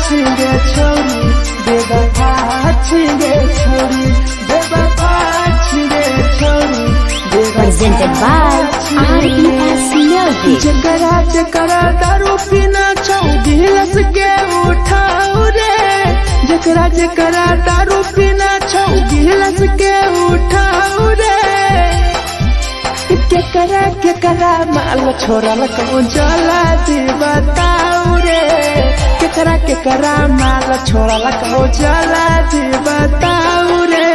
छिगे छोरी बेवफा छिगे छोरी बेवफा छिगे छोरी Presented by RES Music. जकरा जकरा दारू पीना छौ गिलास के उठाओ रे जकरा जकरा दारू पीना छौ गिलास के उठाओ रे केकरा माल छोड़ल कहूँ जला दी बताओ रे केकरा माल छोड़ल कहूँ जला दी बताओ रे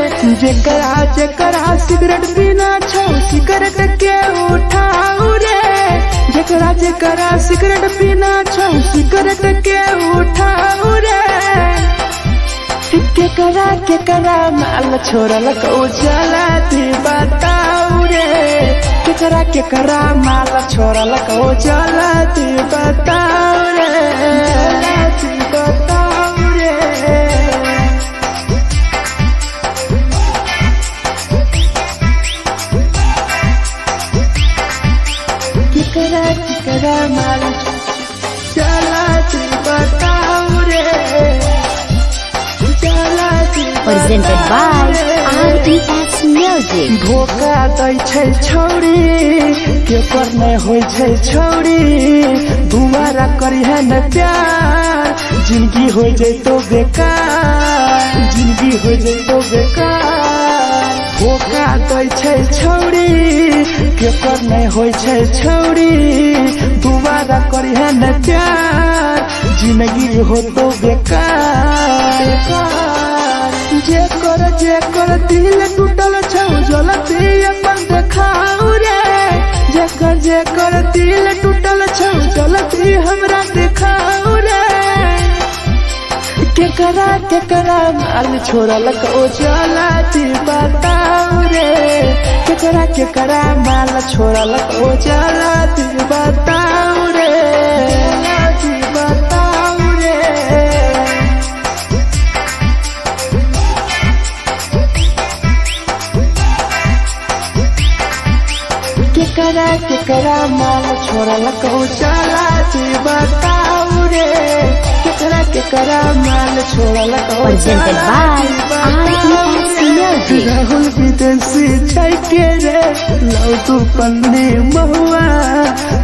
जकरा सिगरेट पीना छौ सिगरेट के उठाओ रे जकरा सिगरेट पीना छौ सिगरेट के उठाओ रे केकरा माल छोड़ल कहूँ जला दी बताओ रे केकरा माल छोड़ल कहूँ जला दी बताओ रे जला दी बताओ रे केकरा माल जला दी बताओ रे जला दी Presented by RES Music. धोखा दै छै छौरी केकर नहीं होय छै छौरी दुबारा करिहे न प्यार जिंदगी हो जैतो बेकार जिंदगी हो जैतो बेकार धोखा दै छै छौरी केकर नहीं होय छै छौरी दुबारा करिहे न प्यार जिंदगी हो तो बेकार जेकर दिल टूटल छौ जलती अपन देखाओ रे जेकर दिल टूटल छौ जलती हमरा देखाओ रे केकरा माल छोड़ल कहूँ जला दी बताओ रे केकरा माल छोड़ल कहूँ जला दी बताओ रे जला दी बताओ रे केकरा माल छोड़ल कहूँ जला दी बताओ रे केकरा माल छोड़ल कहूँ Presented by RES Music. Rahul विदेशी छै के रे लौ तू पन्नी महुआ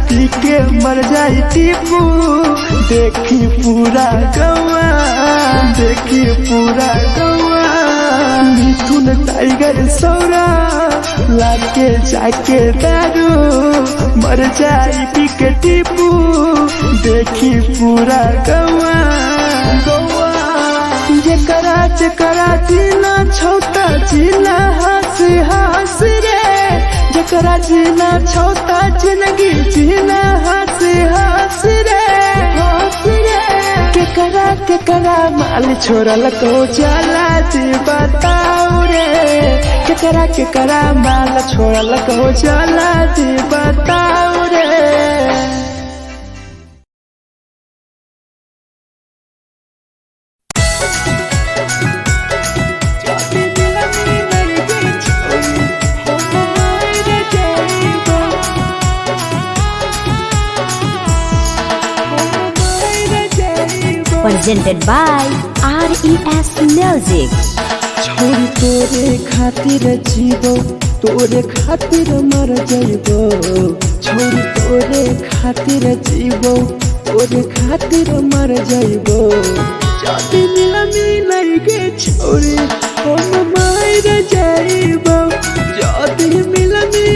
पी के मर जाई टीपू देखी पूरा गौआ देखी पूरा गौआ मिथुन टाइगर सौरा लाके जाके दारू मर जाई पी के टीपू देखी पूरा गौआ जकरा जीना छोटा जीना हंसी हंसी रे जकरा जीना छोटा जिंदगी जीना हंसी हंसी रे हंसी रे केकरा माल छोड़ल कहूँ जला दी बताओ रे केकरा माल छोड़ल कहूँ जला दी बताओ रे Presented by RES Music. छोरी तोरे खातिर जीवो तोरे खातिर मर जइबो छोरी तोरे खातिर जीवो तोरे खातिर मर जइबो जाति मिलनी के छोरी हम मर जइबो जाति मिलनी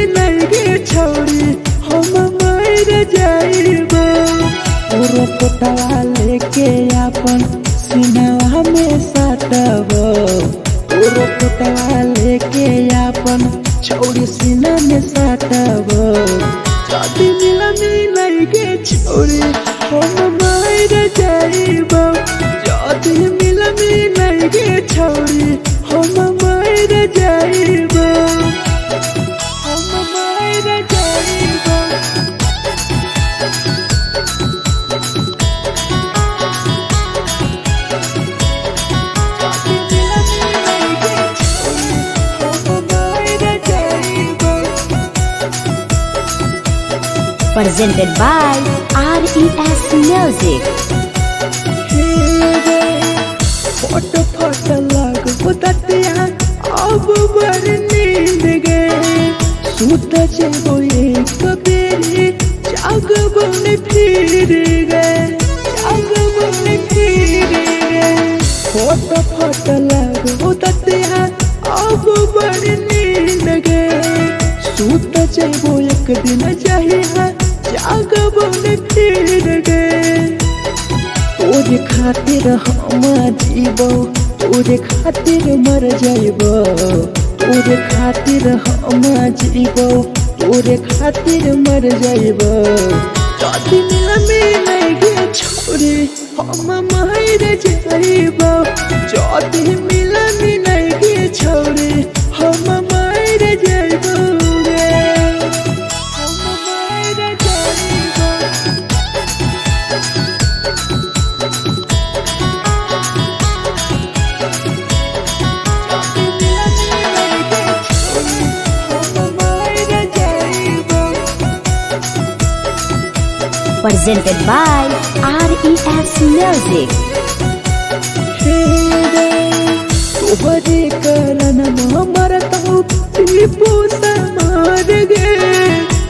के छोरी हम मर जइबो पूरा कोटवा लेके अपन सीनावा में सटबो पूरा कोटवा लेके अपन छौरी सीना में सटबो जाति मिलनी के छोरी हम मर जइबो जाति मिलनी के छोरी हम मर जइबो हम मर जइबो Presented by RES Music. जेबो एक बेरी जागबन फिर गए जागबन फिर गए फोट फोट लगो दतिया अब बड़ नींद गए सूत जेबो एक दिन जहिया जागबन फिर गए तोरे खातिर हम जीबो तोरे खातिर मर जाइबो तोरे खातिर हम जीबो तोरे खातिर मर जाइबो जदि मिलगे छोरे हम मर जाइबो जदि मिलगे छोरे हम मर जाइबो हम मर जाइबो Presented by RES Music. तोहरे कारण मरता टीपू समार गे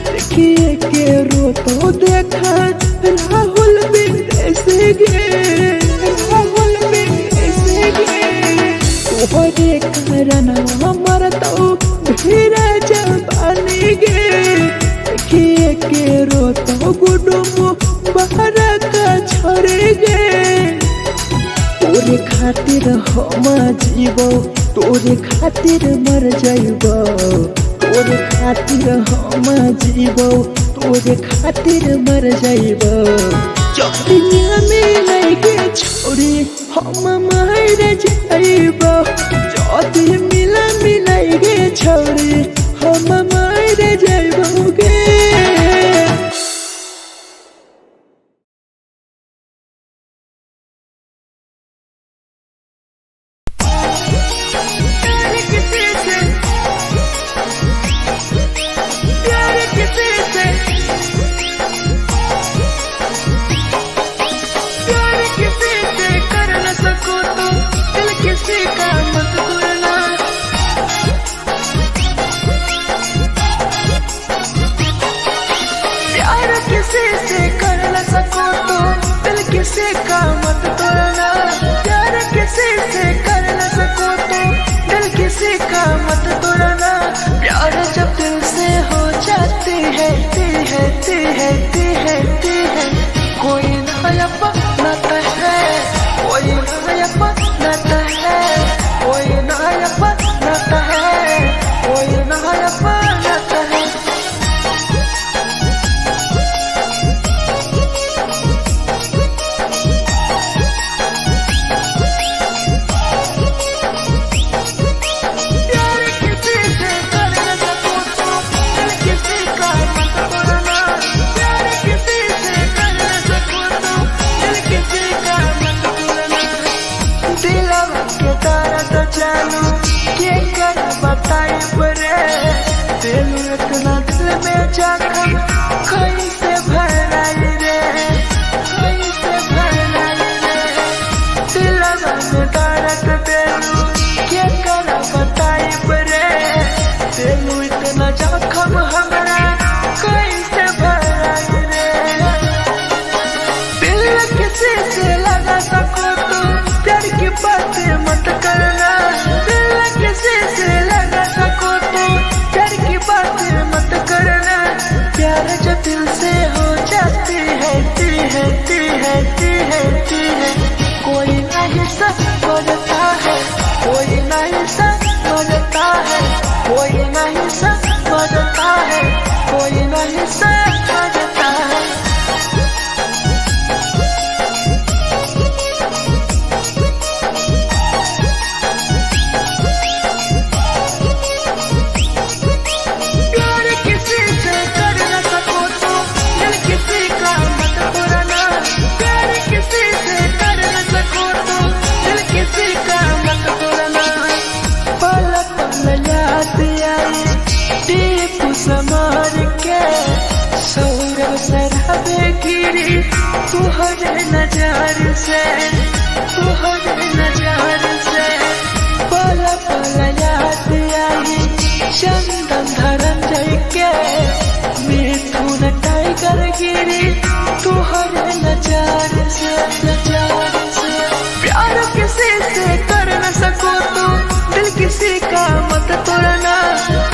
देखिए के रोतो देखा राहुल विदेश गे राहुल विदेश गे तोहरे कारण मरता भीरा जवानी गे देखिए के रोतो गुडुमो बाहर का छोड़े गे तोरे खातिर हम जीबो तोरे खातिर मर जाइबो तोरे खातिर हम जीबो तोरे खातिर मर जाइबो जदि मिलगे छोरे हम मर जाइबो जदि मिलगे छोरे हम मर जाइबो गे किसी का मत तोड़ना प्यार किसी से कर न सको तो दिल किसी का मत तोड़ना प्यार जब दिल से हो जाती है कोई नया नाता है कोई नया नाता है कोई नया नाता है कोई नया नाता है इतना दिल में जाकर कैसे भराई रे कैसे भराई रे दिल में दर्द देलू क्या कर बताई रे देलू इतना जख्म हमरा कैसे भराई रे दिल किसी से लगा सको तो प्यार की बातें मत करना दिल किसी से लगा सको तो प्यार की बातें मत करना प्यार जब दिल से हो जाती है कोई नहीं समझता है कोई नहीं समझता है कोई नहीं समझता है कोई नहीं समझता है समार के सौरव सरहबे गिरी तुहरे नजार से पल पल याद आई चंदन धरन जय के कर गिरी तू हर नजर से प्यार किसी से कर न सको तो दिल किसी का मत तोड़ना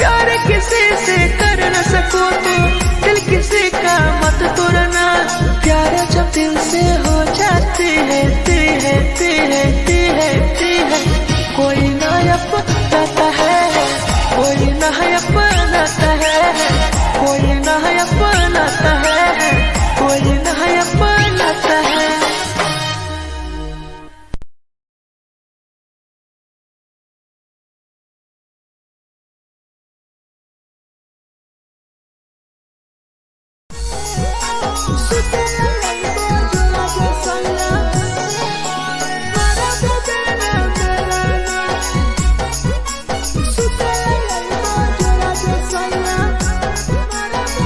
प्यार किसी से कर न सको तो दिल किसी का मत तोड़ना प्यार जब दिल से हो जाती है कोई ना अपनाता है कोई ना अपनाता है कोई ना अपनाता है कोई ना अपनाता है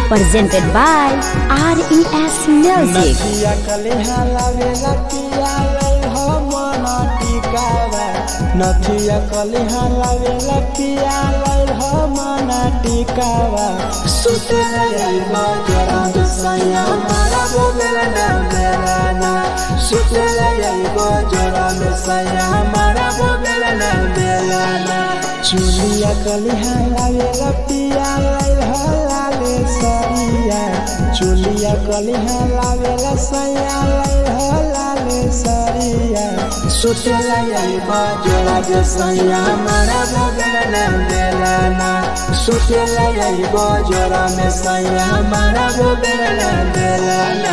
Presented by RES Music. नथिया कलिहा लावेला पिया लई हो मना टिकावा नथिया कलिहा लावेला पिया लई हो मना टिकावा सुते लई बजरा सैया मारा बोलेला ना मेरा ना सुते लई बजरा सैया मारा बोलेला ना मेरा ना चुलिया कलिहा लावेला पिया लई हो लाले सरिया चुलिया कलिहा लावेला सैया लई हो लाले सरिया सुतेला यही बजरा सैया मारा बोलेला ना मेरा ना सुतेला यही बजरा में सैया मारा बोलेला ना मेरा ना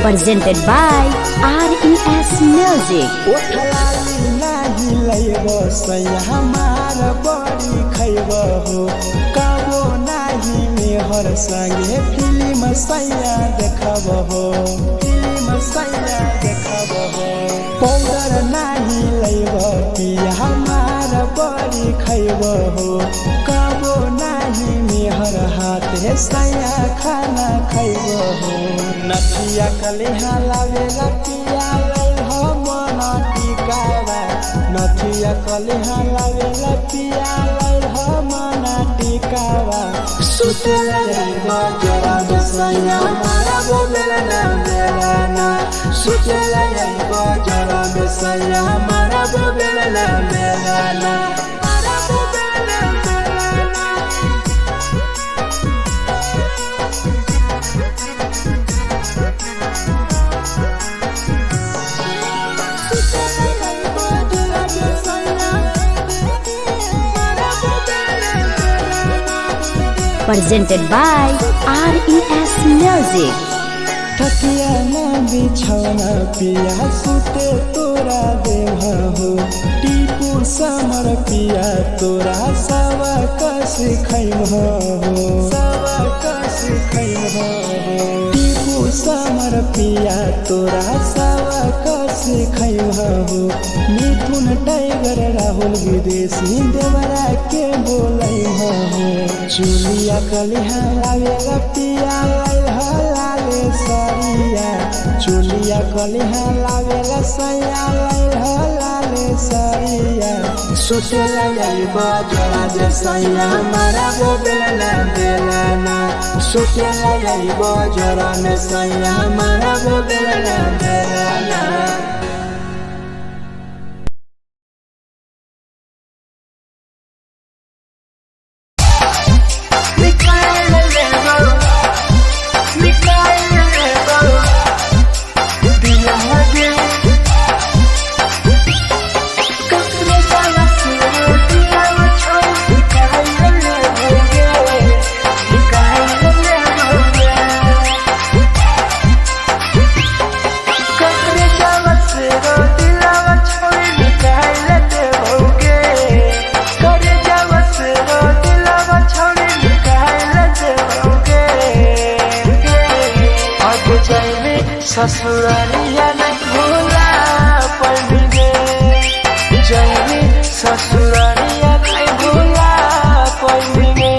Presented by RES Music. ओठलाली नाही लइबो सैया हमार बड़ी खइबो हो काबो नाही मेहर संगे फिल्म सैया देखबो हो पाउडर नाही लइबो पिया हमार बड़ी खइबो हो काबो नाही मेहर हाथे सैया खाना खइबो हो नथिया कलिहा लावेला पिया लई हो मना टिकावा नथिया कलिहा लावेला पिया लई हो मना टिकावा सुतेला यही बजरा सैया मारा बोलेला ना मेरा ना सुतेला यही बजरा सैया मारा बोलेला ना मेरा ना Presented by RES Music. तकिया ना बिछौना पिया सुते तोरा देह हो टीपू समर पिया तोरा सवा कस खैम हो टीपू समर पिया तोरा सवा कस खैम हो मिथुन टाइगर राहुल विदेशी देवरा के बोलै हो चुलिया कलिहा लावेला पिया लई हो लाले सरिया चुलिया कलिहा लावेला सैया लई हो लाले सरिया सुतेला यही बजरा सैया मारा बोलेला ना मेरा ना सुतेला यही बजरा में सैया मारा बोलेला ना मेरा ना ससुरालिया नहीं भूला पड़ेंगे जैनी ससुरालिया नहीं भूला पड़ेंगे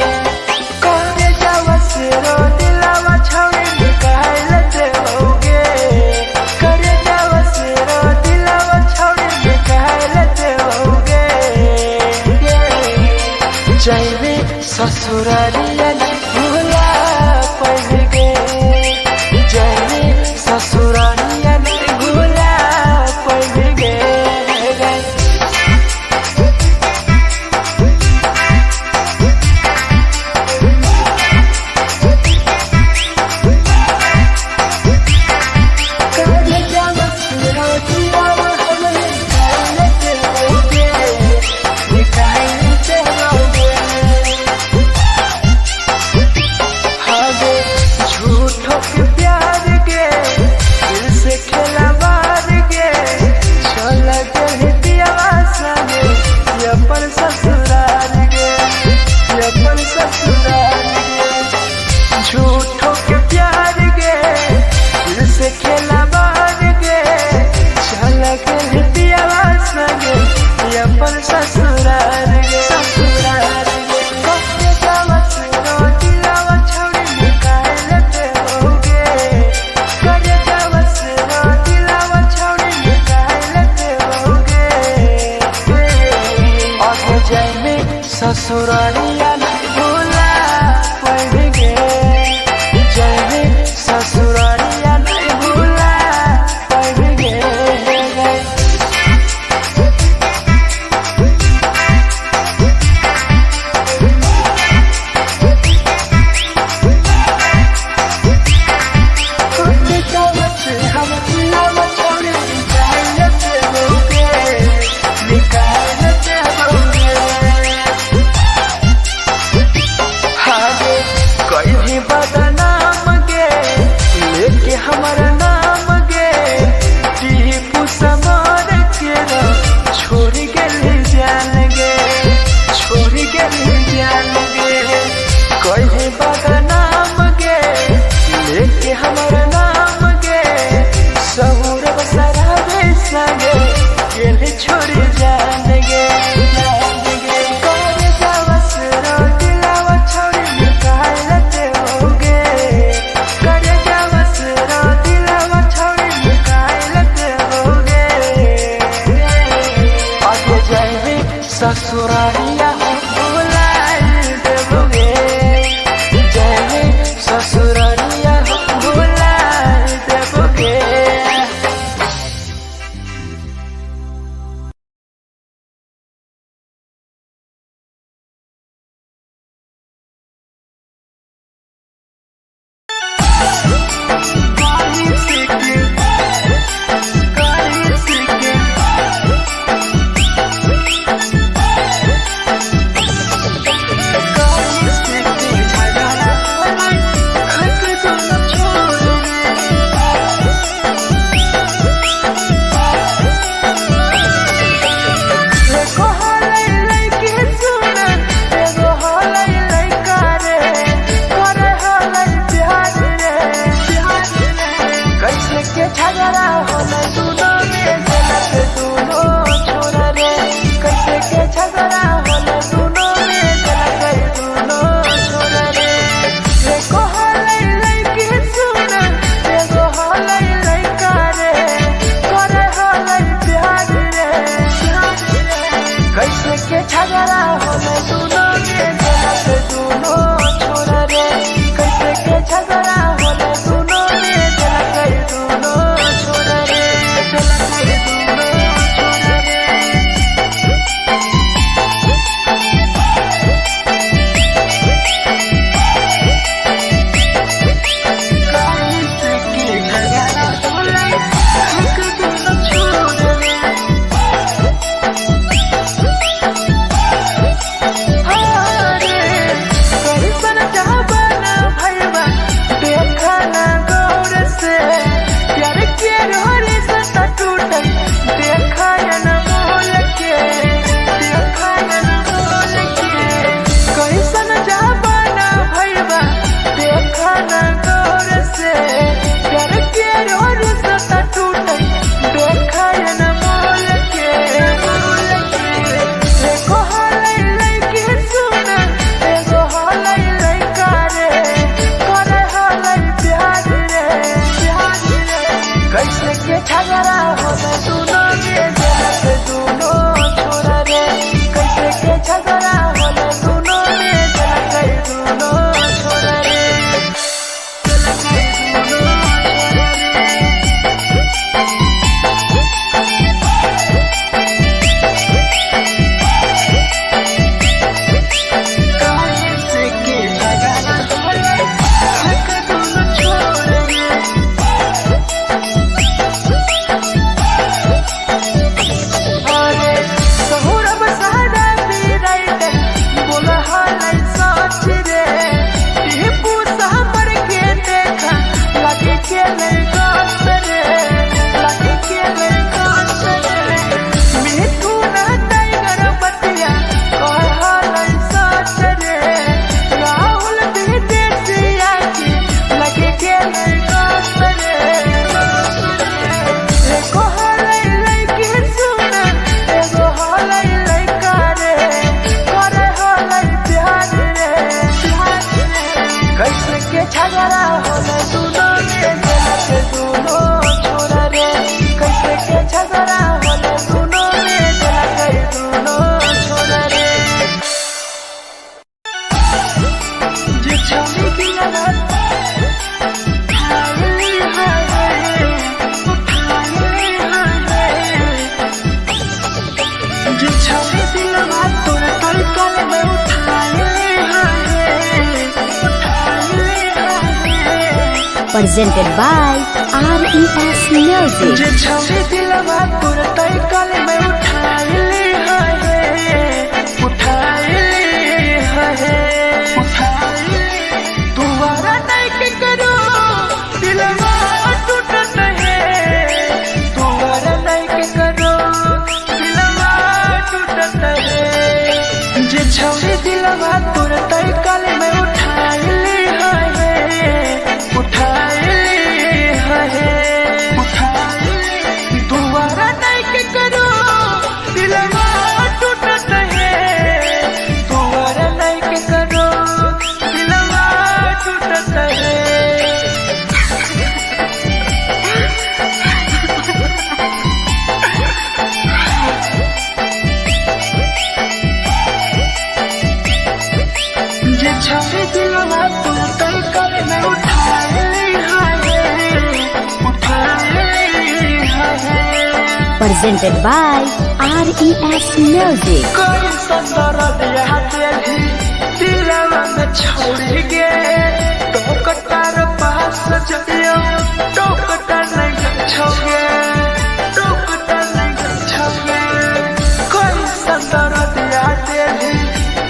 हमारा नाम गे टीपू समर के छोड़ गए जान गे छोड़ गए जान गे कहे बागा नाम गे लेके हमारा नाम गे सहूर बसरा बेसा गे केले छोड़ जान गे ससुरारिया भुलाए देबोगे जय ससुरारिया भुलाए देबोगे presented by RES Music. जे छवि दिलवा तुरते कल में उठाए तुम्हारा नहीं के करो दिलवा Presented by RES Music. कोई संदर दिया तेरी दिलवा में छोड़ के टोकटार पास जइयो टोकटार नहीं छोगे टोकटार नहीं छोगे कोई संदर दिया तेरी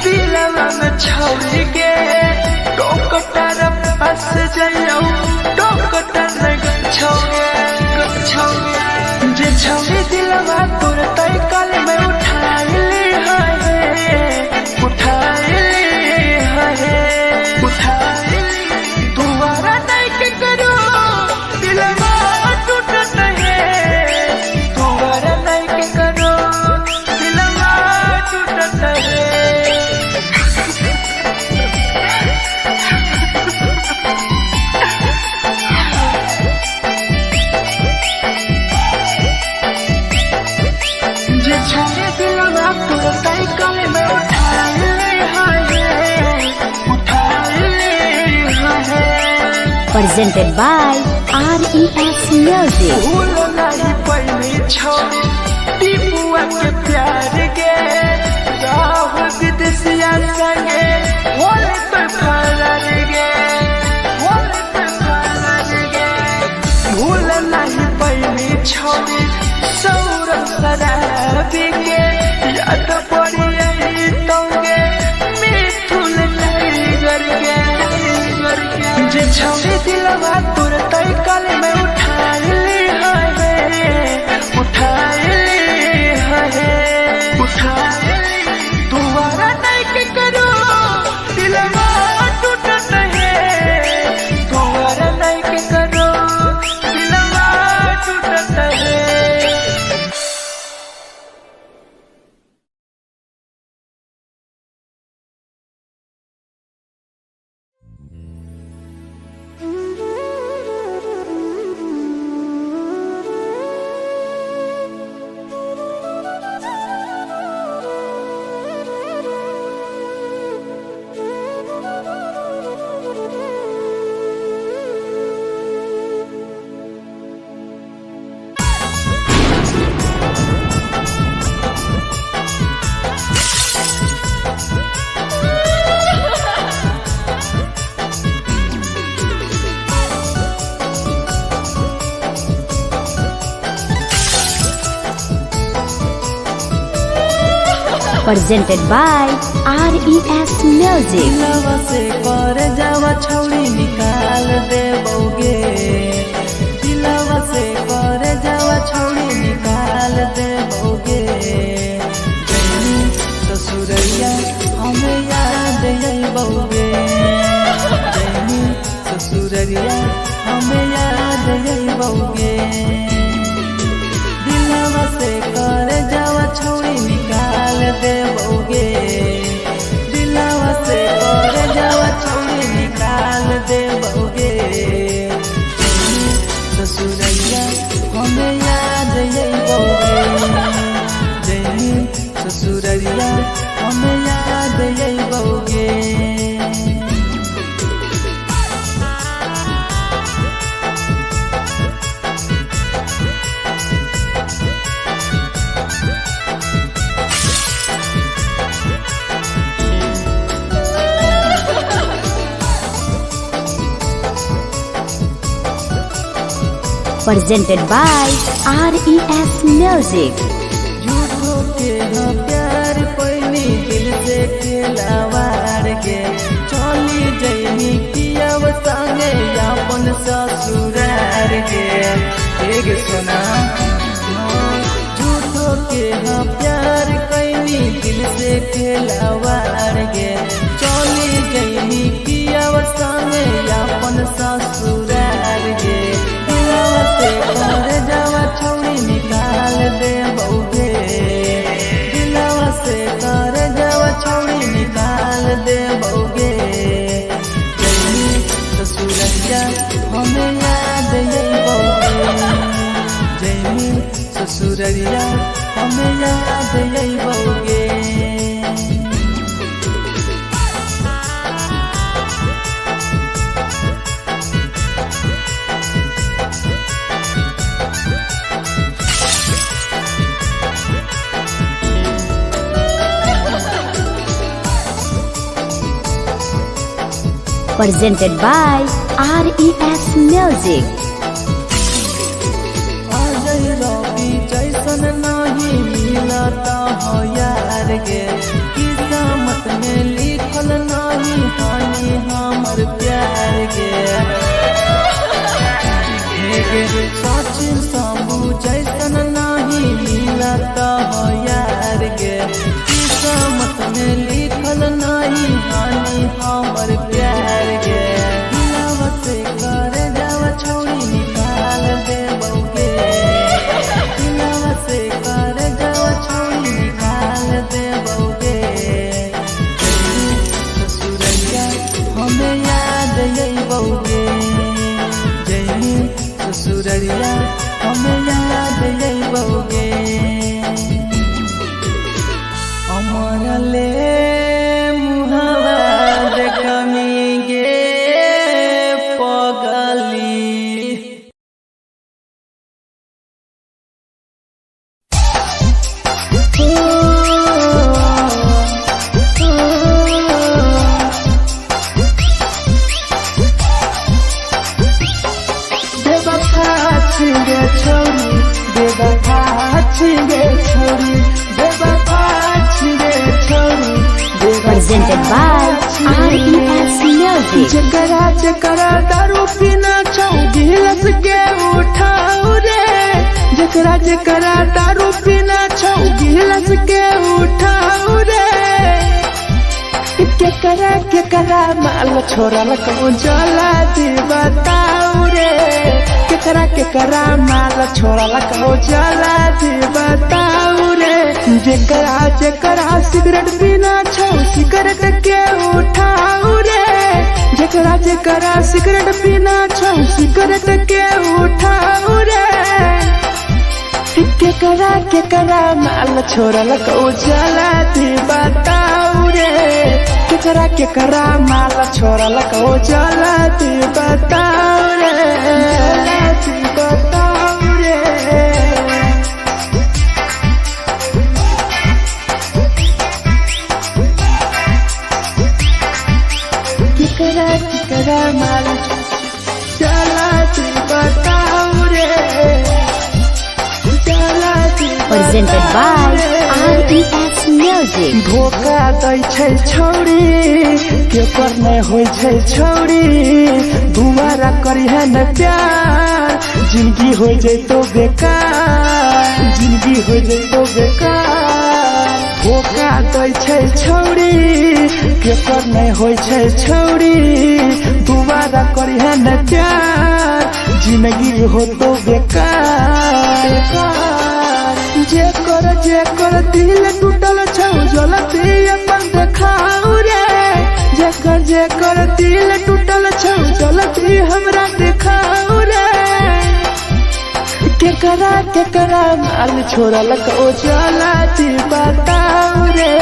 दिलवा में छोड़ के टोकटार पास जइयो टोकटार नहीं छोगे छोगे जे छोड़ी दिलवा तोर तई कल में उठाई दोबारा नहीं के करो दिलवा टूटत है दोबारा नहीं के करो दिलवा टूटत है Presented by RES Music. भूल नहीं पहली छोड़ी टीपुआ के प्यार के राह विदेशिया संगे होले तो फरार गे होले तो फरार गे भूल नहीं पहली छोड़ी सौरभ शराबी के याद पड़ी यही तोगे मिथुन टाइगर के जे छोड़ी दिलवा तोर तई कल में उठाई दोबारा नहीं के करो दिलवा टूटत है दोबारा नहीं के करो दिलवा टूटत है Presented by RES Music. दिलवा से कर जावा छौड़ी निकाल देबोगे दिलवा से कर जावा छौड़ी निकाल देबोगे जैनी ससुरैया हमें याद अइबोगे जैनी ससुरैया हमें याद अइबोगे दिलवा से कर जावा छौड़ी निकाल देबोगे दिलवा से कर जावा छौड़ी निकाल देबोगे ससुरैया हमें याद अइबोगे जैनी ससुरैया हमें याद अइबोगे Presented by RES Music. झूठो के हाँ प्यार पैनी दिल से खिलावार के चली जैनी कियब संगे अपन ससुरार के एक सुना झूठो के हाँ प्यार कैनी दिल से खिलावार के चली जैनी कियब संगे अपन ससुरार के से कर जावा छौड़ी निकाल देबोगे दिलवा से कर जावा छौड़ी निकाल देबोगे जैनी ससुरैया हमें याद अइबोगे जैनी ससुरैया हमें याद अइबोगे presented by RES Music. जैसन नहीं मिलता हो यार गे, किस्मत में लिखल नहीं हानि हमर प्यार गे। सचिन साबू जैसन नहीं मिलता हो यार गे, किस्मत में लिखल नहीं हानि हमर प्यार गे। दिलवा से कर जावा छोड़ी निकाल दे बउगे, दिलवा से कर जावा छोड़ी निकाल दे बउगे। ससुरैया हमें याद यही बउगे, जैनी ससुरैया हमें याद यही बउगे। अमर ले मुहावा देखमी गे पगली। बेवफा छिंगे छोरी, बेवफा छिंगे छोरी, बेवफा छिंगे छोरी, Presented by RES Music. जकरा जकरा दारू पीना छौ गिलास के उठाऊ रे, जकरा जकरा दारू पीना छौ गिलास के उठाऊ रे। केकरा केकरा माल छोड़ल कहूँ जला दी बताऊ रे, केकरा केकरा माल छोड़ल कहूँ जला दी बताऊ रे। जेकरा जेकरा सिगरेट पीना छौ सिगरेट के उठाऊ रे, जेकरा जेकरा सिगरेट पीना छौ सिगरेट के उठाऊ रे। केकरा केकरा माल छोड़ल कहूँ जला दी बताऊ रे, केकरा केकरा माल छोड़ल कहूँ जला दी बताऊ रे, जला दी बताऊ रे। केकरा केकरा माल जला दी बताऊ रे, जला दी Presented by RES Music. धोखा दै छै छौरी, केकर नहीं होइ छै छौरी, दुबारा करी है न प्यार, जिंदगी हो जैतो बेकार, जिंदगी हो जैतो बेकार। धोखा दै छै छौरी, केकर नहीं होइ छै छौरी, दुबारा करी है न प्यार, जिंदगी हो तो बेकार। जेकर दिल टूटल छौ जलती अपन देखाऊ रे, जेकर दिल टूटल छौ जलती हमरा देखाऊ रे। केकरा केकरा माल छोड़ल कहूँ जलती बताऊ रे,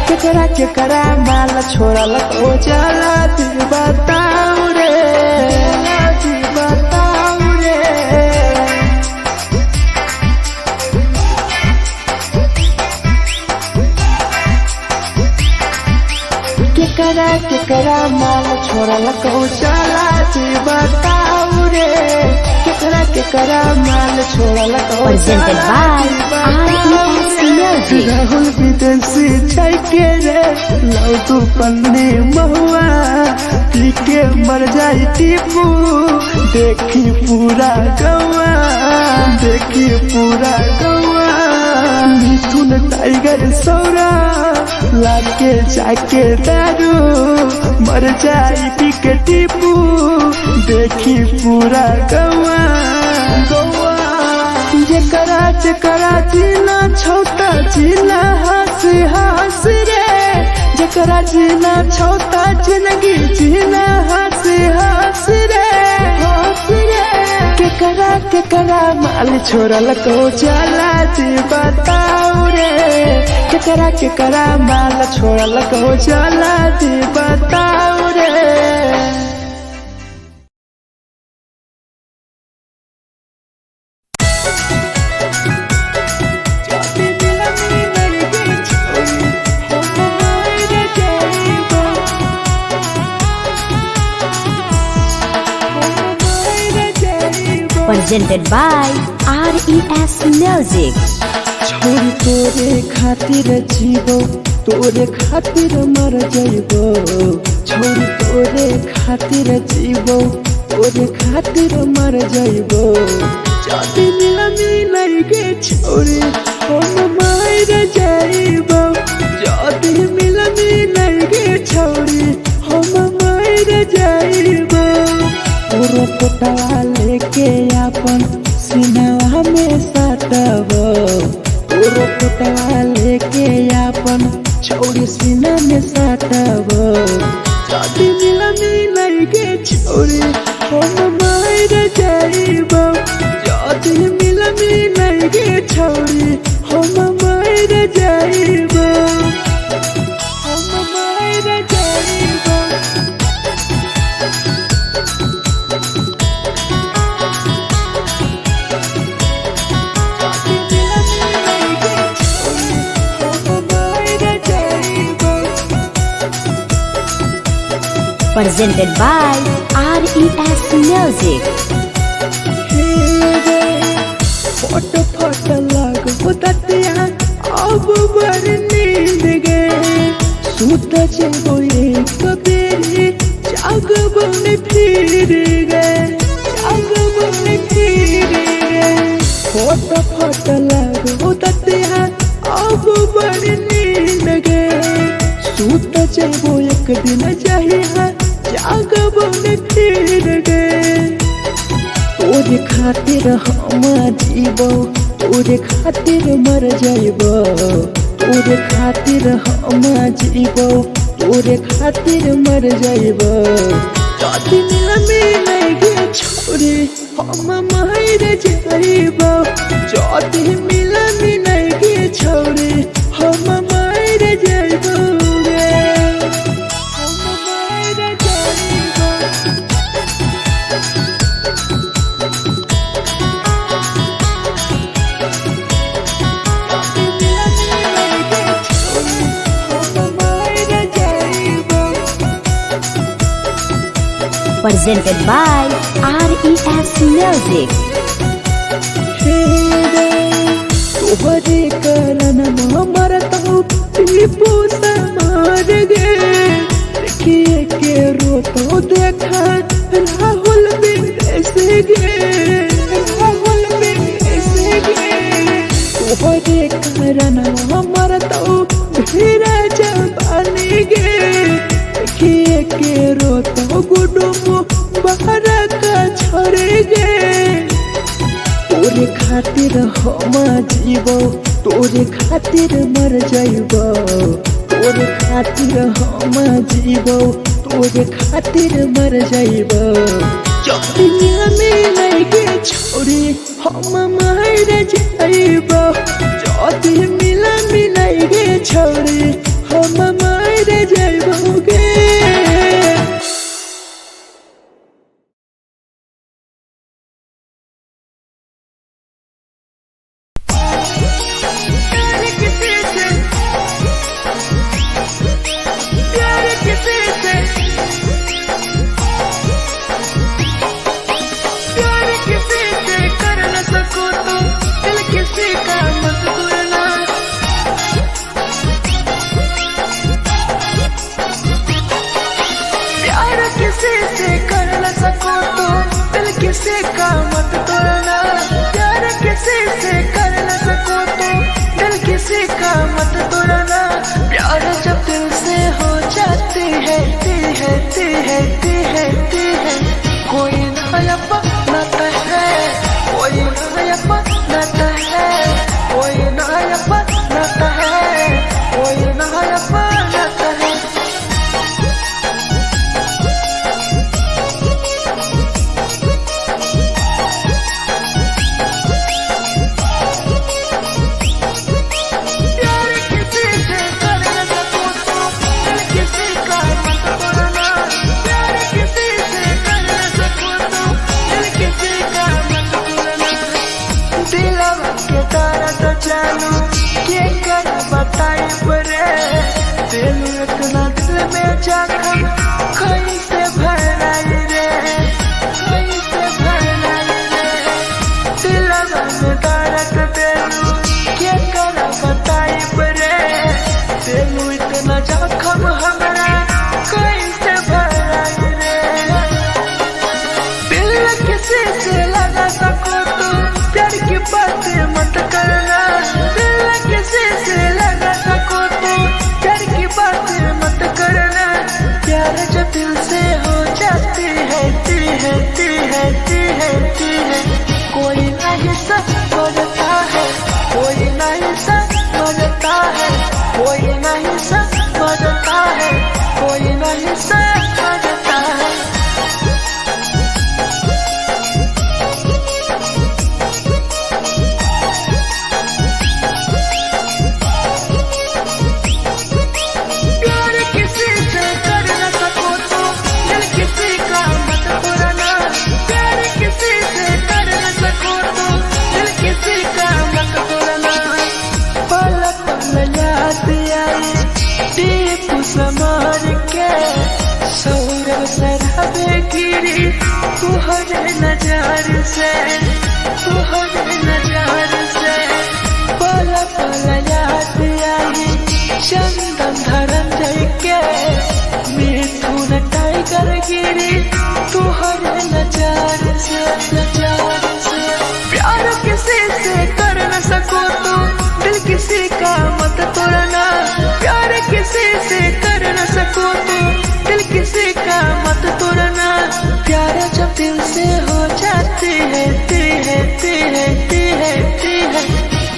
केकरा केकरा माल छोड़ल कहूँ जलती बताऊ रे, जलती बताऊ रे। केकरा केकरा माल छोड़ल कहूँ जला दी बताऊ रे, केकरा केकरा माल छोड़ल कहूँ Presented by RES Music. Rahul विदेशी छै के रे लौ तू पन्नी महुआ, पी के मर जाई टीपू, देखी पूरा गौआ, देखी पूरा गौआ। मिथुन टाइगर सौरा लाके जाके दारू, मर जाई पी के टीपू, देखी पूरा गौआ गौआ। जेकरा जेकरा जीना छोटा जीना हंस हंस रे, जेकरा जीना छोटा जिंदगी जीना हंस हंस रे, हंस रे। केकरा केकरा माल छोड़ल कहूँ जला दी बताऊ रे, केकरा केकरा माल छोड़ल कहूँ जला दी बताऊ रे। presented by RES Music. छोरी तोरे खातिर जीवो तोरे खातिर मर जाइबो छोरी तोरे खातिर जीवो तोरे खातिर मर जाइबो जाति मिलाई गे छोरी हम मार जाइबो जाति मिलाई गे छोरी हम मार जाइबो पूरा पोटवा लेके अपन सीनावा में सटबो पूरा पोटवा लेके अपन छोरी सीना में सटबो जाति मिलाई गे छोरी हम मार जाइबो जाति मिलाई गे छोरी हम मार जाइबो हम मार जाइबो Presented by RES Music. फट फट लगो ततिया अब बर नींद गे सुत जेबो एक बेरी जागबो ने फिर गे जागबो ने फिर गे फट फट लगो ततिया अब बर नींद गे सुत जेबो एक दिन चाहिए जागबो ने फिर गे तोरे खातिर हम जीवो तोरे खातिर मर जाइबो तोरे खातिर हम जीवो तोरे खातिर मर जाइबो जाति मिलाई गे छोरी हम मार जाइबो जाति मिलाई गे छोरी हम मार जाइबो गे हम मार जाइबो Presented by RES Music. तोहरे कारण मरता हूँ टीपू समार गे देखिए के रोतो देखा राहुल विदेश गे राहुल विदेश गे तोहरे कारण मरता हूँ धीरे जवानी गे देखिए के रोतो गुडुमो बाहर का छोड़े गे तोरे खातिर हम जीवो तोरे खातिर मर जाइबो तोरे खातिर हम जीवो तोरे खातिर मर जाइबो दुनिया में लगे छोरी हम मार जाइबो जाति मिलाई गे छोरी हम मार जाइबो गे किसी का मत तोड़ना प्यार किसी से कर न सको तो दिल किसी का मत तोड़ना प्यार जब दिल से हो जाती है कोई नया बनाता है कोई नया बनाता है कोई नया बनाता है कोई नया बनाता है जानू के कर बताई परे दिल इतना दिल में जखम कैसे भराई रे कैसे भराई रे तुहरे नजर से पल पल याद आई चंदन धरंजय के मिथुन टाइगर गिरी तुहरे नजर से प्यार किसी से कर न सको तो दिल किसी का मत तोड़ना प्यार किसी से कर न सको तो दिल किसी का मत तोड़ना प्यार जब दिल से हो जाती है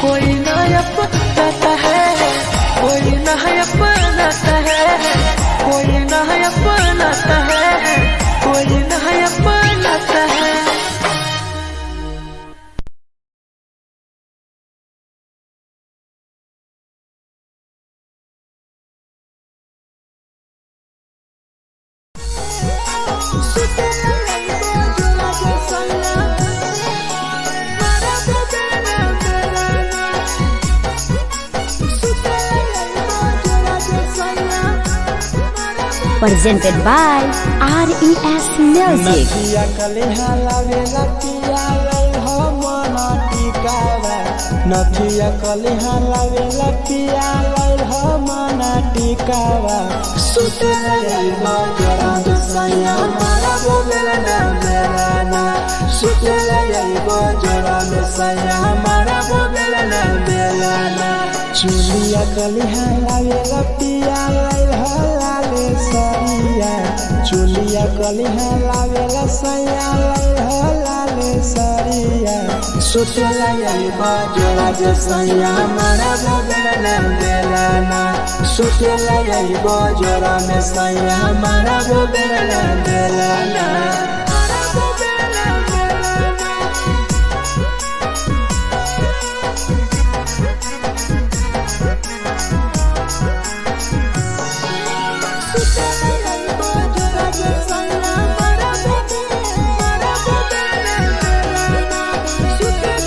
कोई ना अपनाता है कोई ना अपनाता है कोई ना अपनाता है कोई ना अपनाता है। Presented by RES Music. नथिया कलिहा लावेला पिया लई हो मना टिकावा नथिया कलिहा लावेला पिया लई हो मना टिकावा सुतला यलवा जरा दसया मारा बोलना बेलाना सुतला यलवा जरा दसया मारा बोलना बेलाना चुलिया कलिहा लावेला पिया लई हो लाले सरिया चुलिया कलिहा लावेला सैया लई हो लाले सरिया सुतला यलवा जरा दसया मारा बोलना बेलाना सुतला यलवा जरा में सैया मारा बोलना बेलाना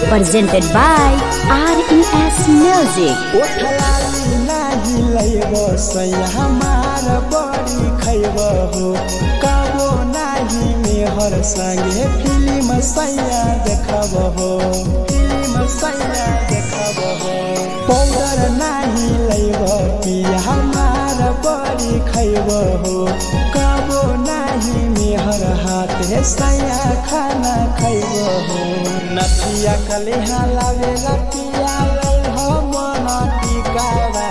Presented by RES Music. ओठलाली नाही लैब सैया हमार बड़ी खैब हो कबो नाही मेहर संगे फिल्म सैया देखब हो पाउडर नाही लैब पिया हमार बड़ी खैब हो कबो नाही मेहर हाथे सैया खाना खैब हो नथिया कलिहा लावेला पिया लई हो मना टिकावा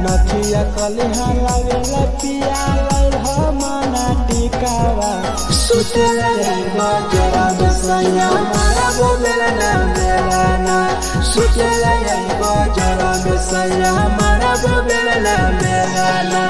नथिया कलिहा लावेला पिया लई हो मना टिकावा सुतला यलवा जरा दसया मारा बोलना बेलाना सुतला यलवा जरा दसया मारा बोलना बेलाना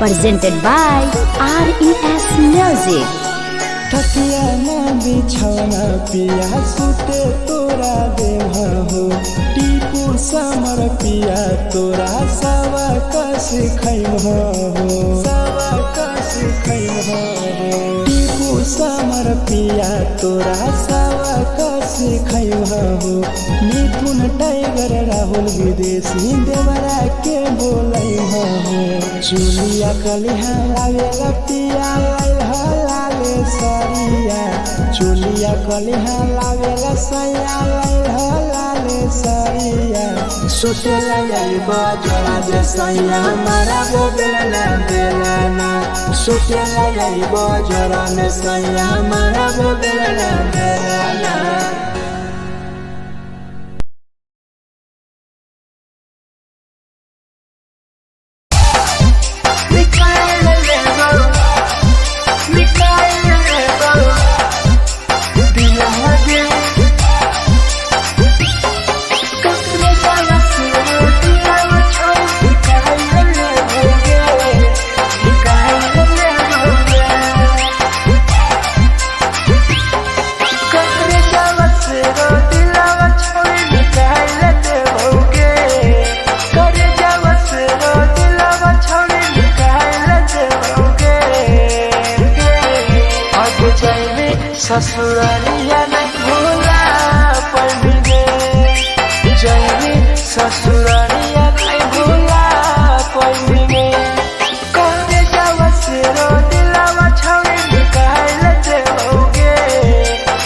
Presented by RES Music. थकिया न बिछौना पिया सुते तोरा देह हो टीपू समर पिया तोरा सवा कस खैम हो टीपू समर पिया तोरा सवा कस खैम हो मिथुन टाइगर राहुल विदेशी देवरा के बोलै हो चुलिया कलिहा लावेला पिया लई हो लाले सरिया चुलिया कलिहा लावेला सैया लई हो लाले सरिया सुतला यलवा जरा दसया मारा बोलना बेलाना सुतला यलवा जरा दसया मारा बोलना बेलाना जाइबे ससुरारिया नहीं भूला पड़ेंगे जाइबे ससुरारिया नहीं भूला पड़ेंगे करे जावा से रो दिलावा छावे निकाल देओगे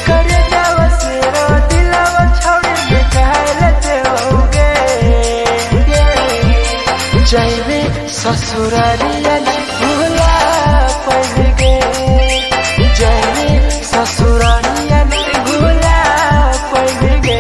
करे जावा से रो दिलावा छावे निकाल देओगे जाइबे ससुरारिया नहीं भूला पड़ेंगे जाइबे ससुरारिया नहीं भूला पड़ेंगे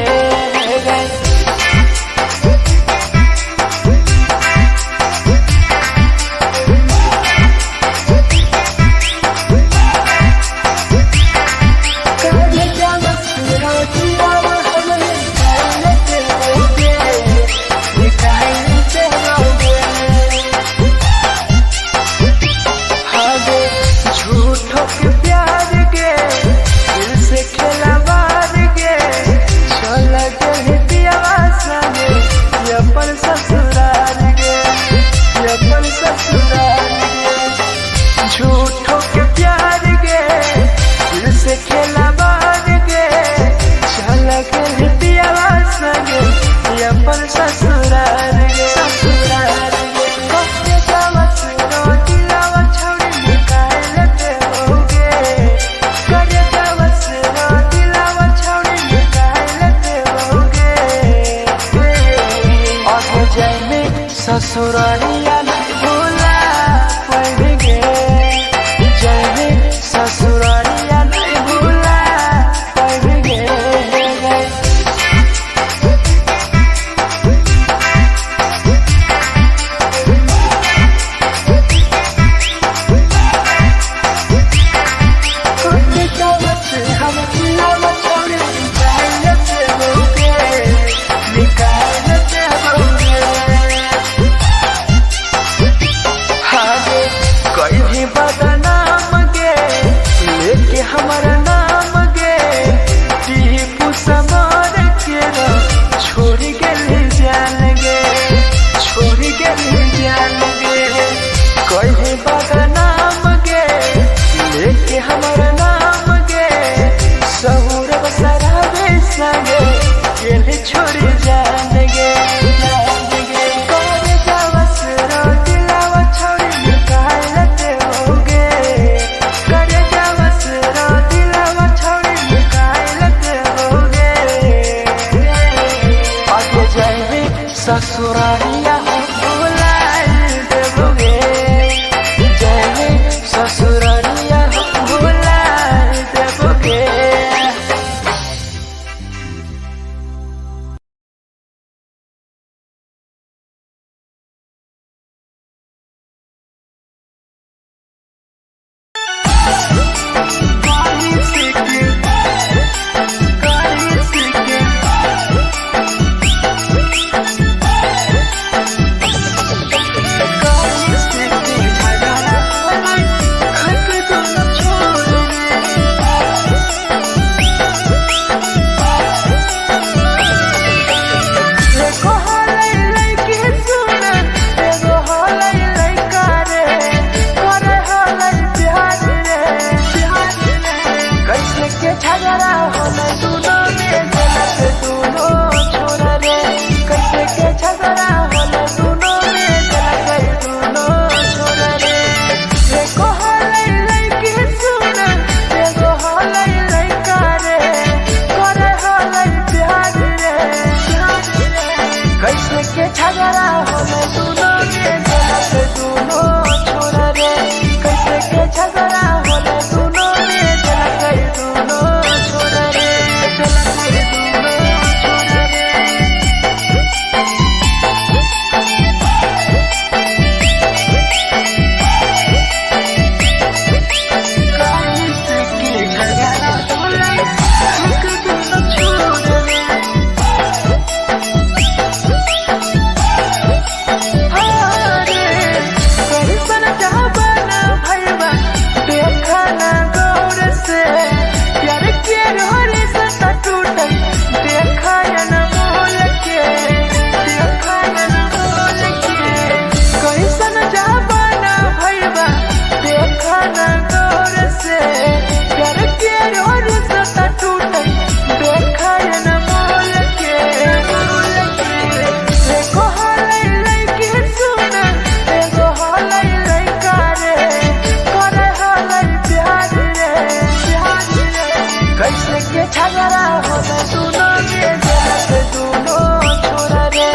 कैसे के झगड़ा होले दोनों में जलत दोनों छोरा रे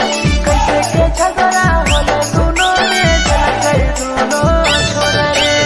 कैसे के झगड़ा होले दोनों में जलत दोनों छोरा रे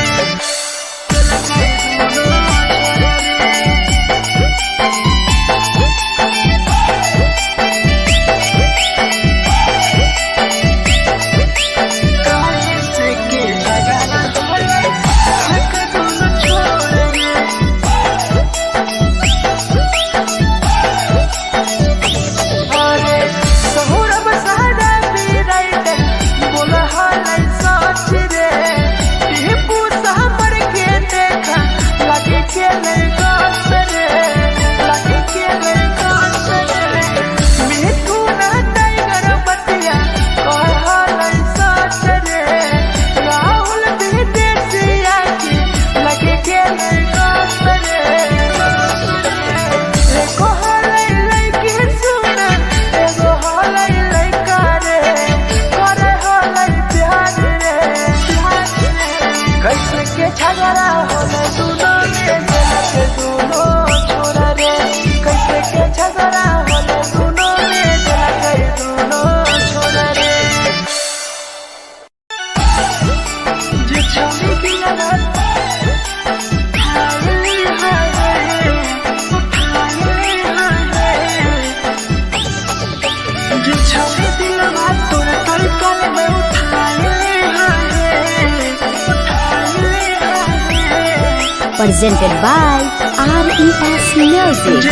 Presented by RES Music.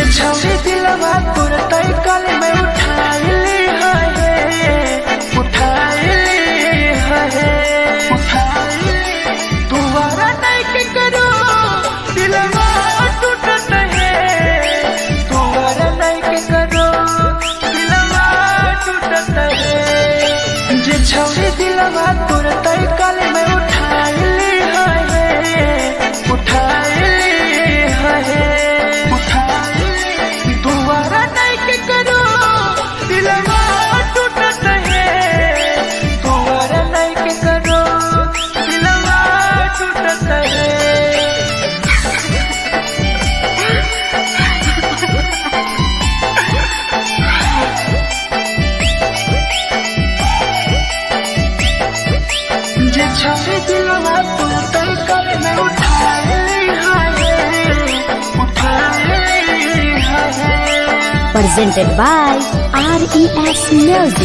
Presented by RES Music.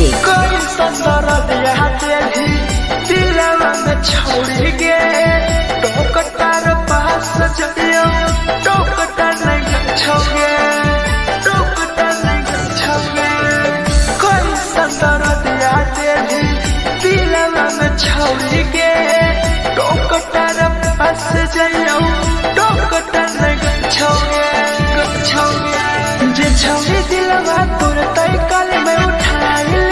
छौरी दिलवा तोर तई कल में उठाई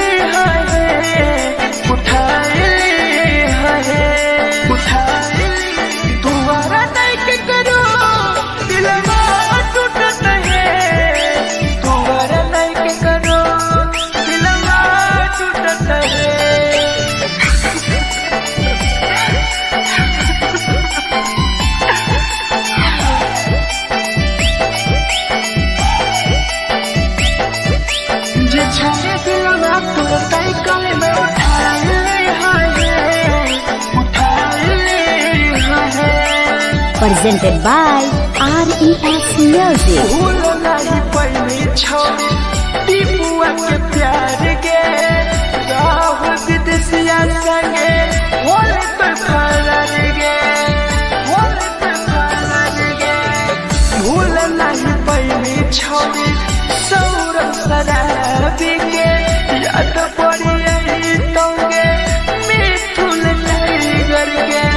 दुआरा नहीं के करो दिलवा टूटत है दुआरा नहीं के करो दिलवा टूटत है Presented by RES Music. टीपुआ के प्यार के राहुल विदेशिया संगे होले पे फरार गे भूल नहीं पैनी छौरी सौरभ शराबी के याद पड़ी तोगे मिथुन टाइगर के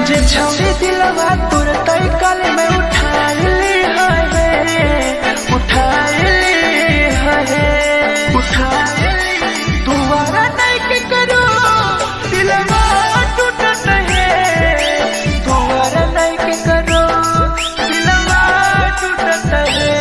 जे छौरी दिलवा तोर तई कल में उठाई दुआरा नहीं के करो दिलवा टूटत है दुआरा नहीं के करो दिलवा टूटत है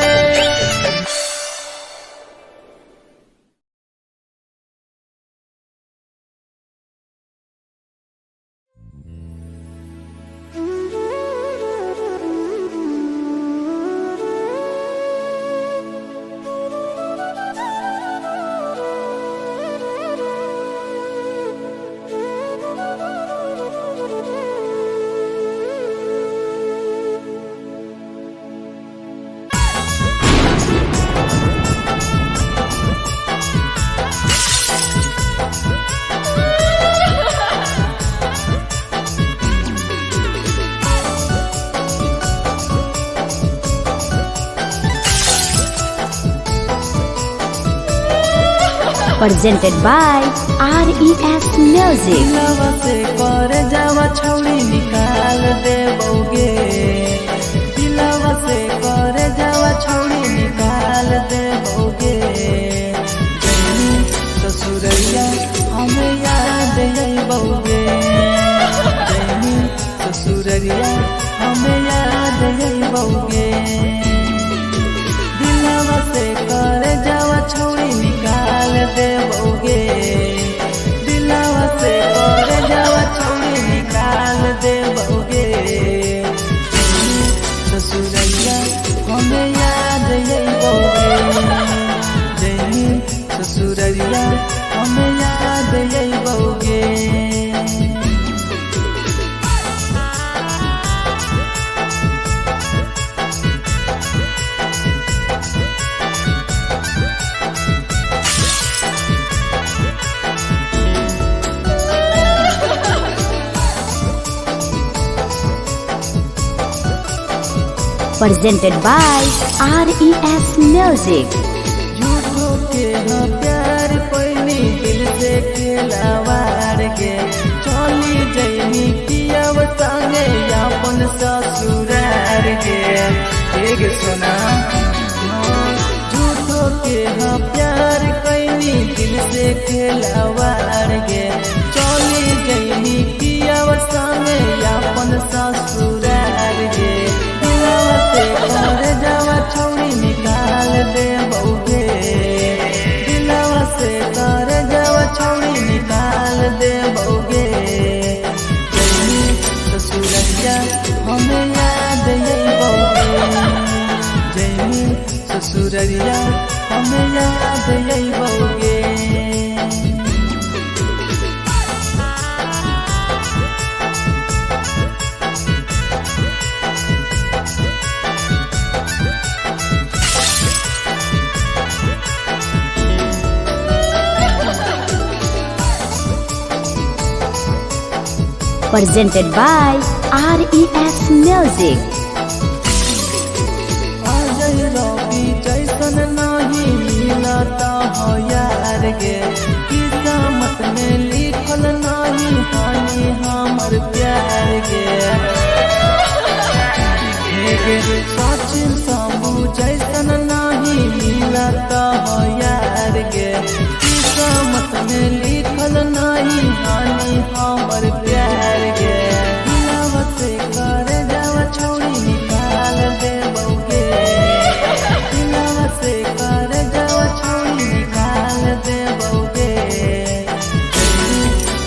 Presented by RES Music. दिलवा से कर जावा छौड़ी निकाल देबोगे, दिलवा से कर जावा छौड़ी निकाल देबोगे। जैनी ससुरैया हमें याद अइबोगे, जैनी ससुरैया हमें याद अइबोगे। दिलवा से कर जावा छौड़ी निकाल देबोगे, दिलवा से कर जावा छौड़ी निकाल देबोगे। ससुरैया हमें याद अइबोगे, जैनी ससुरैया हमें याद अइबोगे। Presented by RES Music. झूठो के हाँ प्यार पैनी दिल से खिलावार के, चली जैनी कियाव संगे अपन ससुरार के। एक सुना झूठो के हाँ प्यार कैनी दिल से खिलावार के, चली जैनी कियाव संगे अपन ससुरार के। दिलवा से कर जावा छौड़ी निकाल देबोगे, दिलवा से कर जावा छौड़ी निकाल देबोगे। जैनी ससुरैया हमें याद अइबोगे, जैनी ससुरैया हमें याद अइबोगे। Presented by RES Music. आजै रवि जैसन नहीं मिलता हो यार गे, किस्मत में लिखल नहीं हानि हमर प्यार गे। सचिन शंभू जैसन नहीं मिलता हो यार गे, किस्मत में लिखल नहीं हानि हमर प्यार गे। दिलवा से कर जावा छौड़ी निकाल देबोगे, दिलवा से कर जावा छौड़ी निकाल देबोगे। जैनी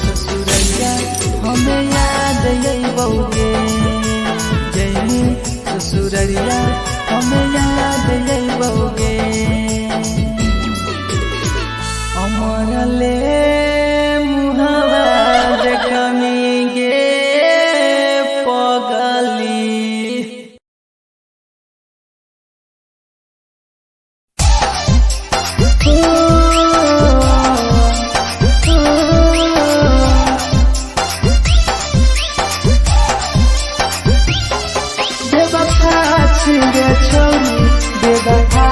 ससुरैया हमें याद अइबोगे, जैनी ससुरैया हमें याद अइबोगे। हमर ले मुहावा देखनी गे पगली। बेवफा छिगे छौरी, बेवफा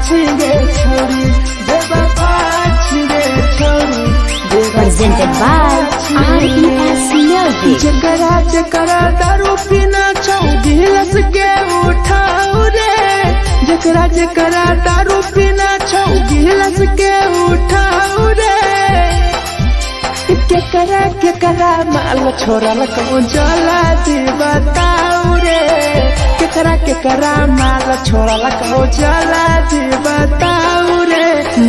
छिगे छौरी, बेवफा छिगे छौरी। Presented by RES Music. जकरा जकरा दारू पीना छौ गिलास के उठाओ रे, जकरा जकरा दारू पीना छौ गिलास के उठाओ रे। केकरा केकरा माल छोड़ल कहूँ जला दी बताओ रे, केकरा केकरा माल छोड़ल कहूँ जला दी बताओ रे।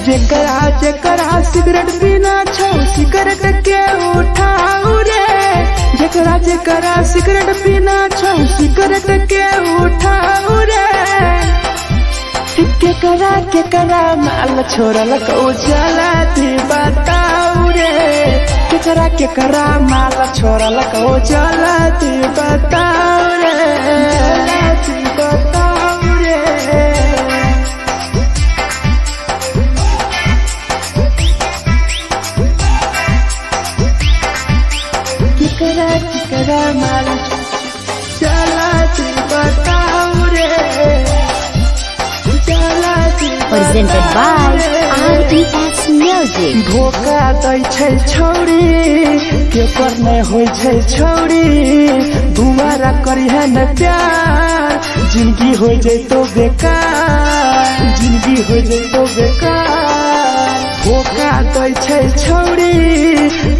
जेकरा जेकरा सिगरेट पीना छौ सिगरेट के उठाओ रे, जेकरा जेकरा सिगरेट पीना छौ सिगरेट के उठाओ रे। केकरा केकरा माल छोड़ल कहूँ जला दी बताओ रे, केकरा केकरा माल छोड़ल कहूँ जला दी बताओ रे, जला दी बताओ रे। केकरा केकरा माल जला दी बताओ रे, जला दी Presented by RES Music. Music. धोखा दै छै छौरी केकर नहीं होय छै छौरी दोबारा करिहे न प्यार जिंदगी हो जैतो बेकार जिंदगी हो जैतो बेकार धोखा दै छै छौरी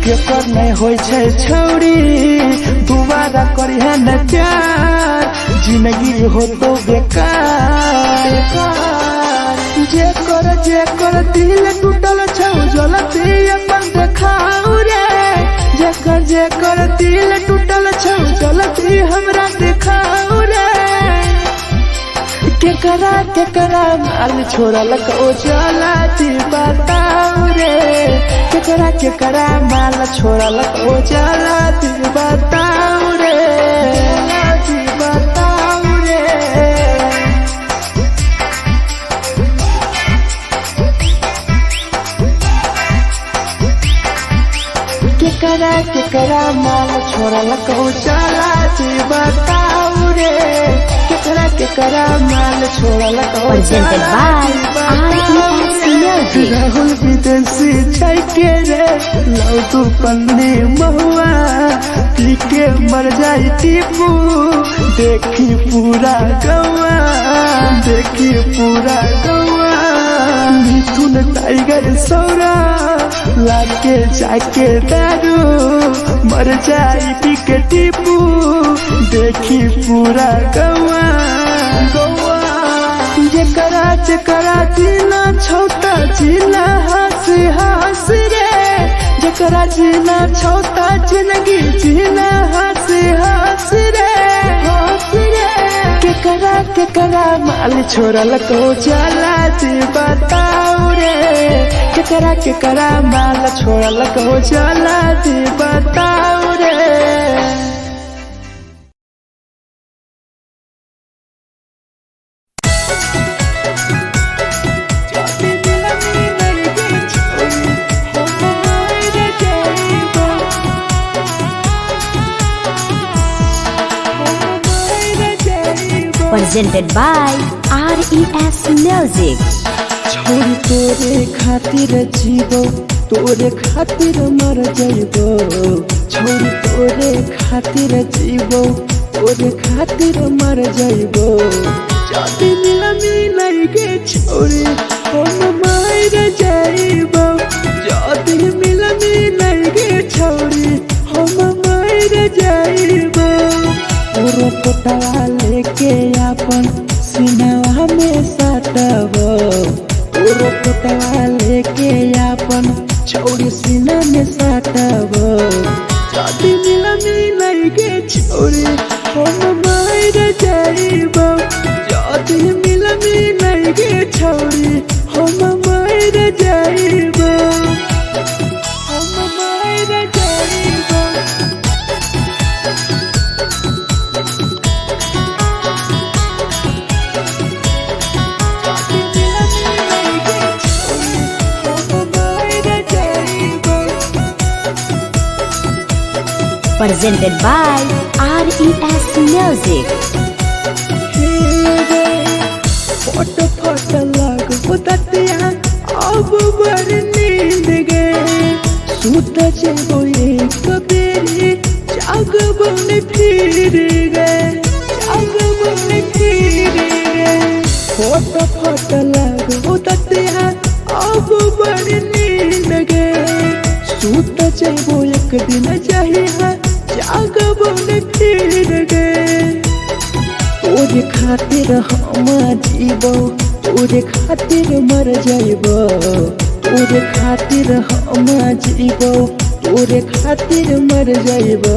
केकर नहीं होय छै छौरी दोबारा करिहे न प्यार जिंदगी हो तो बेकार जेकर दिल टूटल छौ जलती अपन देखाऊ रे जेकर दिल टूटल छौ जलती हमरा देखाऊ रे केकरा माल छोड़ल को जलती बताऊ रे केकरा माल छोड़ल को जलती बताऊ रे बताऊ रे केकरा माल छोड़ल को चलाती बताऊ रे केकरा माल छोड़ल को Presented by RES Music. Rahul विदेशी छै के रे लौ तू पन्नी महुआ पी के मर जाई टीपू देखी पूरा गौआ देखी पूरा गौआ मिथुन टाइगर सौरा लाके जाके दारू मर जाई पी के टीपू देखी पूरा गौआ गौआ जेकरा जीना छोटा जीना हंस रे जेकरा जीना छोटा जिंदगी जीना हंस रे केकरा माल छोड़ल को चला बताऊ रे केकरा माल छोड़ल को चला बताऊ रे Presented by RES Music. छोरी तोरे खातिर जीवो तोरे खातिर मर जाइबो छोरी तोरे खातिर जीवो तोरे खातिर मर जाइबो जाति मिलाई के छोरी हम मर जाइबो जाति मिलाई के छोरी हम मर जाइबो तोरो पोटवा लेके अपन सिनवा में सटबो तोरो पोटवा लेके अपन छौरी सीना में सटबो जाति मिलाई के छौरी हम मर जाइबो जाति मिलाई के छौरी हम मर जाइबो हम मर जाइबो Presented by RES Music. फोट लग बुततिया अब बड़ नींद गए सूत जेबो एक बेरी जागबो ने फिर गए जागबो ने फिर गए फोट लग बुततिया अब बड़ नींद गए सूत जेबो एक दिन चाहिए जागबो ने फिर गए तोरे खातिर हम जीवो तोरे खातिर मर जाइबो तोरे खातिर हम जीवो तोरे खातिर मर जाइबो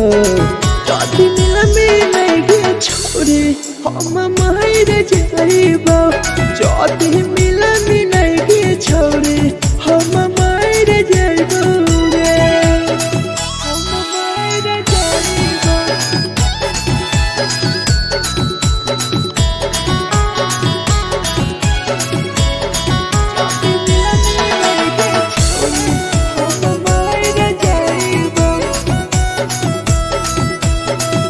जाति मिलाई के छोरी हम मर जाइबो जाति मिलाई के छोरी हम मर जाइबो रे हम मर जाइबो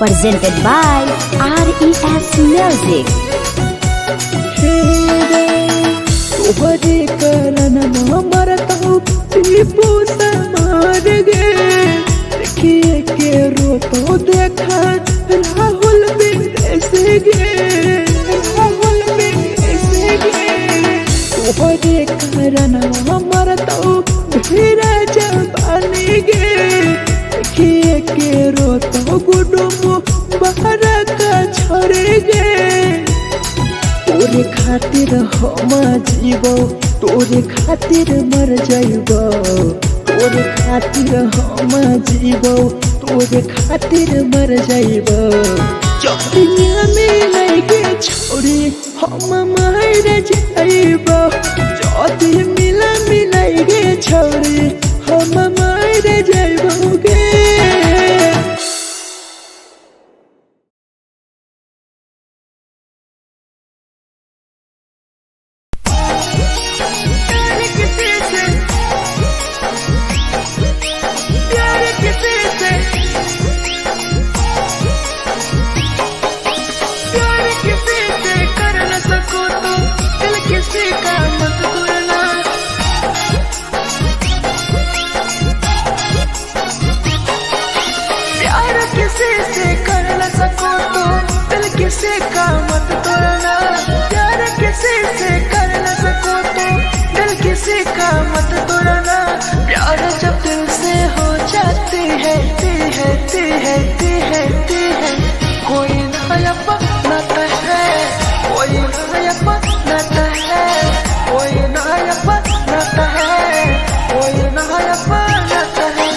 Presented by RES Music. तोहरे करन मरत हूँ टीपू समार गे देखिए के रो तो देखा राहुल विदेश गे राहुल विदेश गे तोहरे कारण हमर तो भीरा जवानी गे देखिए के रो तो गुडुम बाहर का छोड़े गे तोरे खातिर हम जीवो तोरे खातिर मर जाइबो तोरे खातिर हम जीवो तोरे खातिर मर जाइबो चौड़िया में लगे छोड़ी हम मर जाइबो जदी मिलाइगे छोड़ी हम मर जाइबो गे। किसी का मत तोड़ना प्यार किसी से कर न सको तो दिल किसी का मत तोड़ना प्यार जब दिल से हो जाती है कोई नया बनाता है कोई नया बनाता है कोई नया बनाता है कोई नया बनाता है।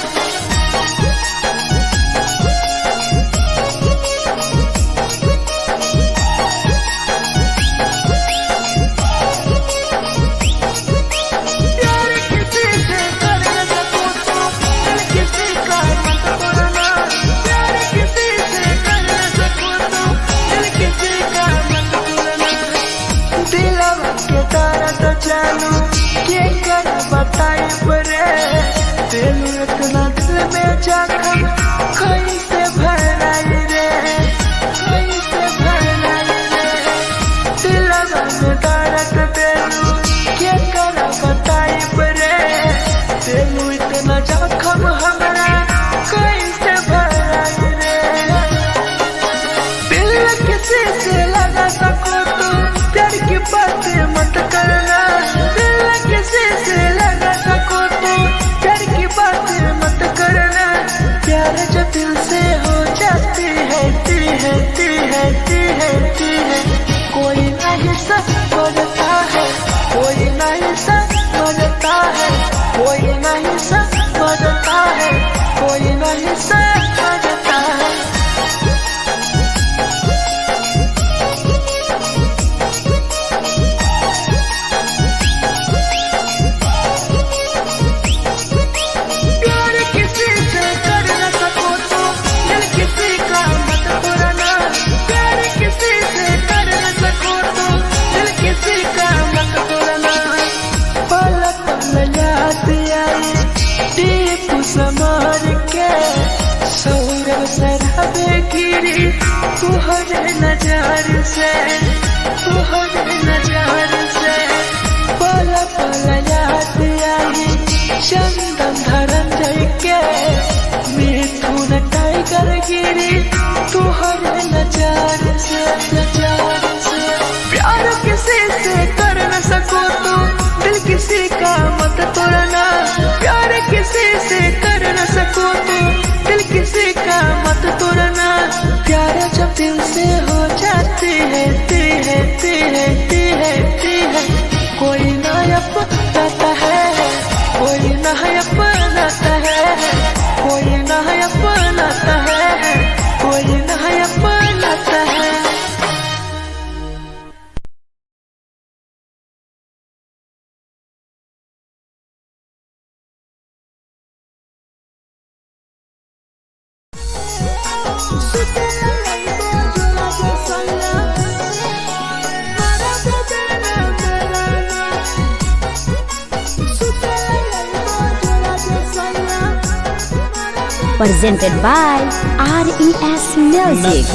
इतना दिल में जख्म कैसे भराई रे कैसे भराई रे दिलवा में दर्द देलू के कर बताई रे देलू इतना जख्म हमरा कैसे भराई रे दिल किसी से लगा सको तो प्यार की बातें मत करना दिल किसी से लगा सको तो प्यार की बातें मत करना प्यार जो दिल से हो जाती है कोई नहीं समझता है कोई नहीं समझता है कोई नहीं समझता है कोई नहीं समझता है। समार के सौरभ सरहबे गिरी तुहरे नजार से पल पल याद आई चंदन धरंजय के मिथुन टाइगर गिरी तुहरे नजार से प्यार किसी से कर न सको तो दिल किसी का मत तोड़ना प्यार किसी से कर न सको तो दिल किसी का मत तोड़ना प्यार जब दिल से हो जाती है कोई नया बनाता है कोई नया बनाता है कोई नया बनाता है कोई नया बनाता है। Presented by RES Music.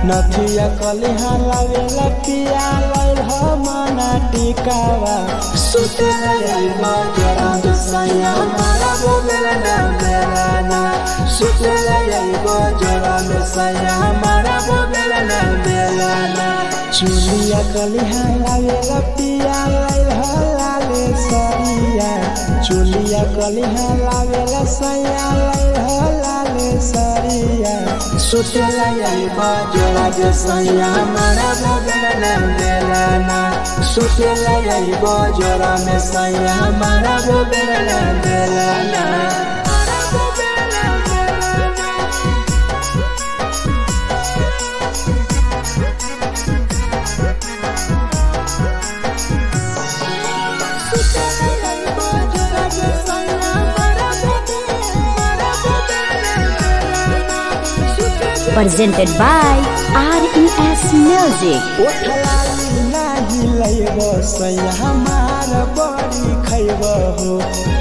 नथिया कलिहा लावेला पिया लैल मना टिकावा सुते लैबा जरा सैया मारा बोलेला ना बेलाना सुते लैबा जरा सैया मारा बोलेला ना बेलाना चुलिया कलिहा लावेला पिया लैल लाले सरिया चुलिया कलिहा लावेला सैया लैल लाले सरिया सुते लैबा जरा सैया मारा बोलेला ना बेलाना सुते लैबा जरा सैया मारा बोलेला ना बेलाना Presented by RES Music. ओठलाली नाही लैबो सैया हमार बड़ी खैबो हो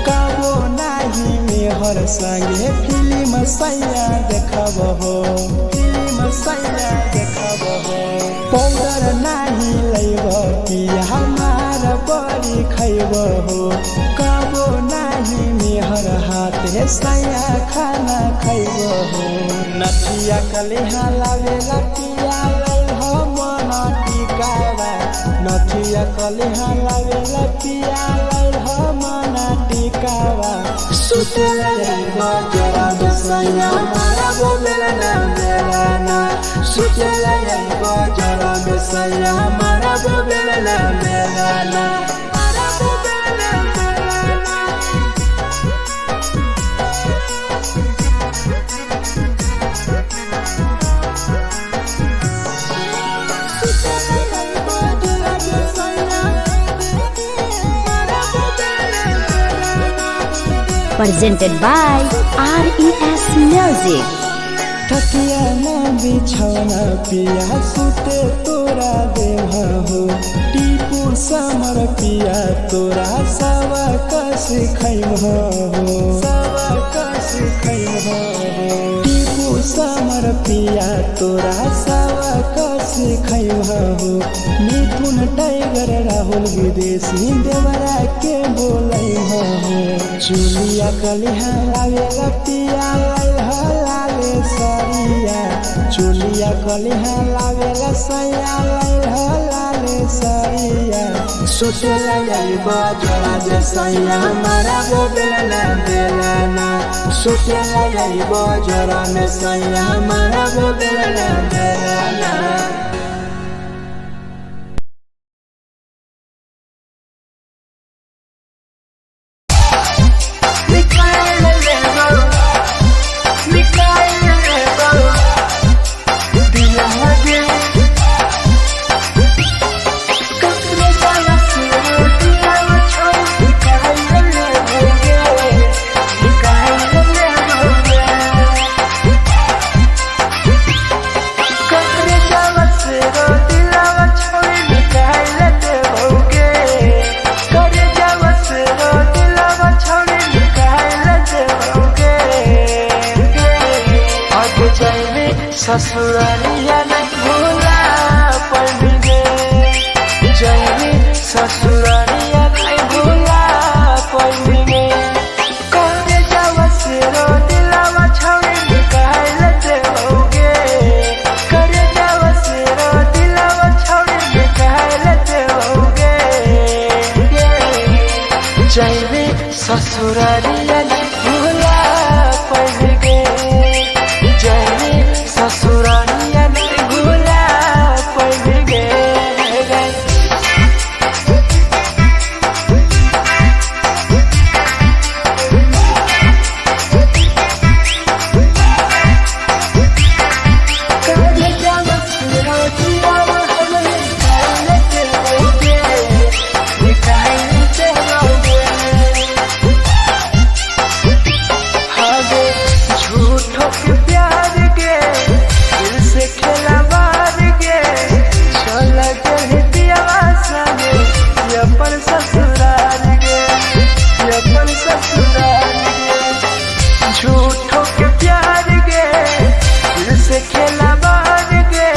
कबो नाही मेहर संगे फिल्म सैया देखबो हो फिल्म सैया देखबो हो पाउडर नाही लैबो पिया हमार बड़ी खैबो हो कबो नाही मेहर हाथे सैया खाना खैबो हो नथिया कलिहा लावेला पिया लैल मना टिकावा नथिया कलिहा लावेला पिया लैल मना टिकावा सुते लैबा जरा सैया मारा बोलेला ना बेलाना सुते लैबा जरा सैया मारा बोलेला ना बेलाना Presented by RES Music. तकिया ना बिछौना पिया सुते तोरा देह हो टीपू समर पिया तोरा सवा कस खैम हो सवा कस खैम हो टीपू समर पिया तोरा सवा कस खैम हो मिथुन टाइगर राहुल विदेशी देवरा के बोलै हो चुलिया कलिहा लावेला पिया लाले सरिया चुलिया कलिहा लावेला सैया लाले सरिया सुते लैबा जरा सैया मारा बोलेला ना बेलाना सुते लैबा जरा सैया मारा बोलेला ना बेलाना ससुरालिया नहीं भूला पड़ेंगे जाएंगे ससुरालिया नहीं भूला पड़ेंगे करे जावा से रो दिलावा छावे निकाल लेते होगे करे जावा से रो दिलावा छावे निकाल लेते होगे जाएंगे ससुरालिया नहीं भूला पड़ेंगे जाएंगे ससुरालिया नहीं भूला पड़ेंगे झूठों के प्यार गे दिल से खेला बार गे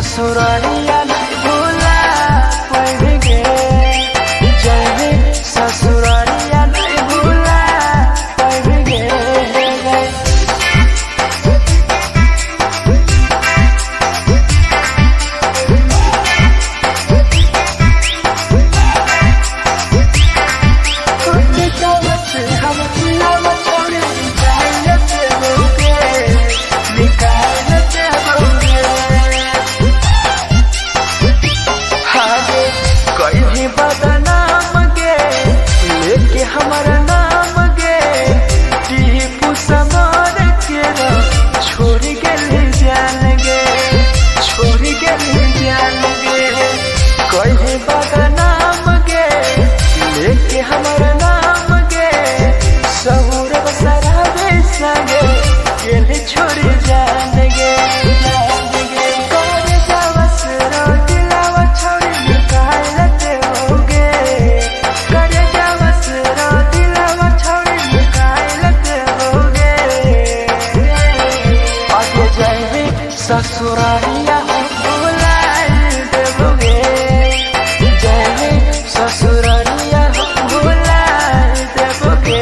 ससुरालिया नहीं भूला पाएंगे, जाएंगे ससुरालिया नहीं भूला पाएंगे। हमारा नाम गे टीपू समर के छोड़ गए जान गे, छोड़ गए जान गे। कहीं बदनाम गे लेके हमारा नाम गे, सहूर बसरावे संगे के छोड़ जान गे। ससुरालिया भूला देबोगे, जाएंगे ससुरालिया भूला देबोगे।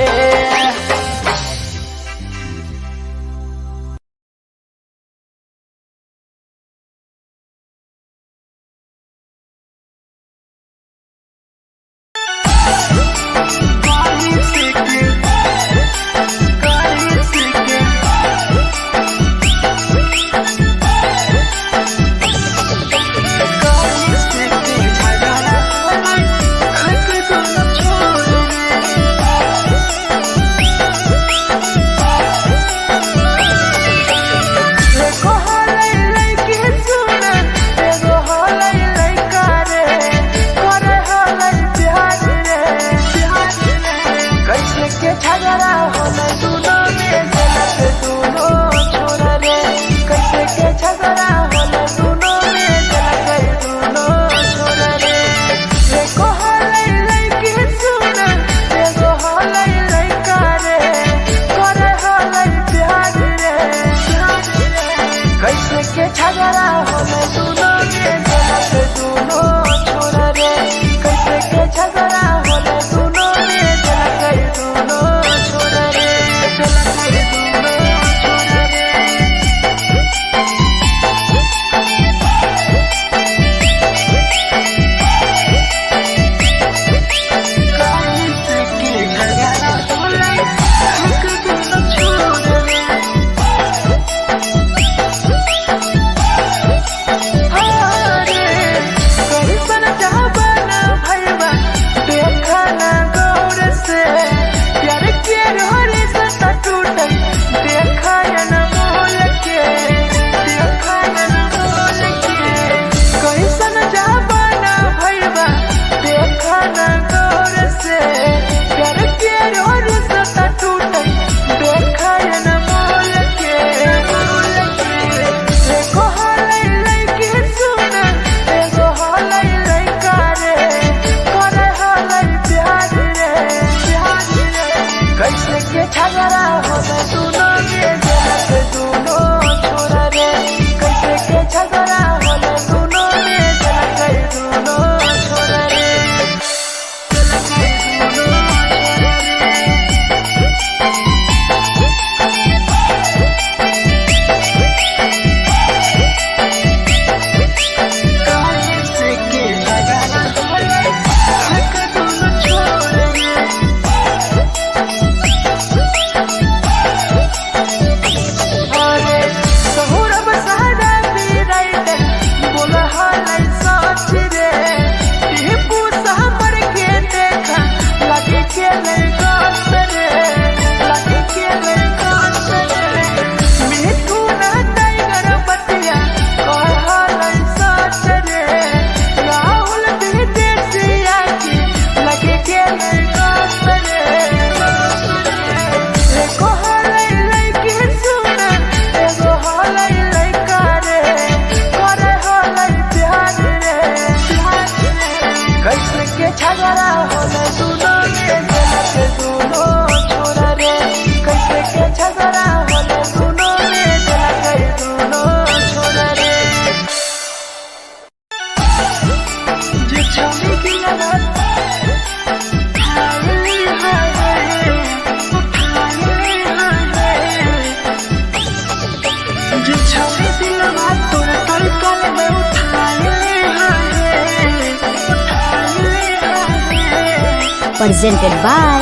presented by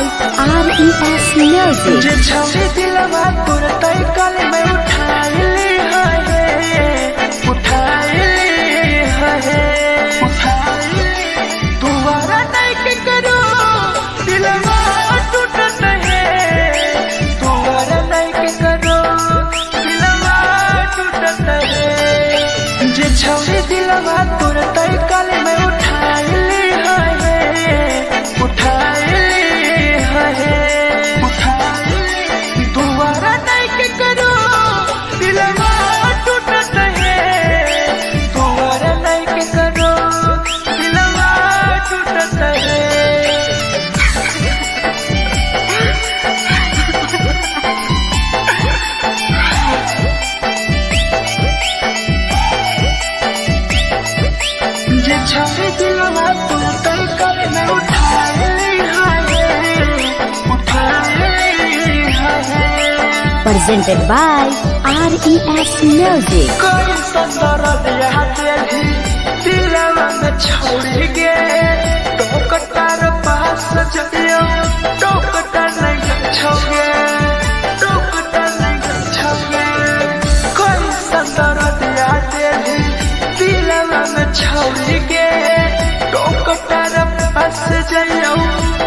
RES Music. जे छौरी दिलवा तोर तई कल में उठाइली है तुम्हारा नहीं के करो दिलवा टूटत है तुम्हारा नहीं के करो दिलवा टूटत है जे छौरी दिलवा तोर तई कल में उठाइली तुम्हारा नहीं के करो दिलवा टूटत है तुम्हारा नहीं के करो दिलवा टूटत है जे छौरी दिलवा तोर तई कल में उठाइली Presented by RES Music. कोई संदर दिया तेरी दिलवा में छोड़ गे टोकटार पास जइयो टोकटार नहीं छोगे टोकटार नहीं छोगे कोई संदर दिया तेरी दिलवा में छोड़ गे टोकटार पास जइयो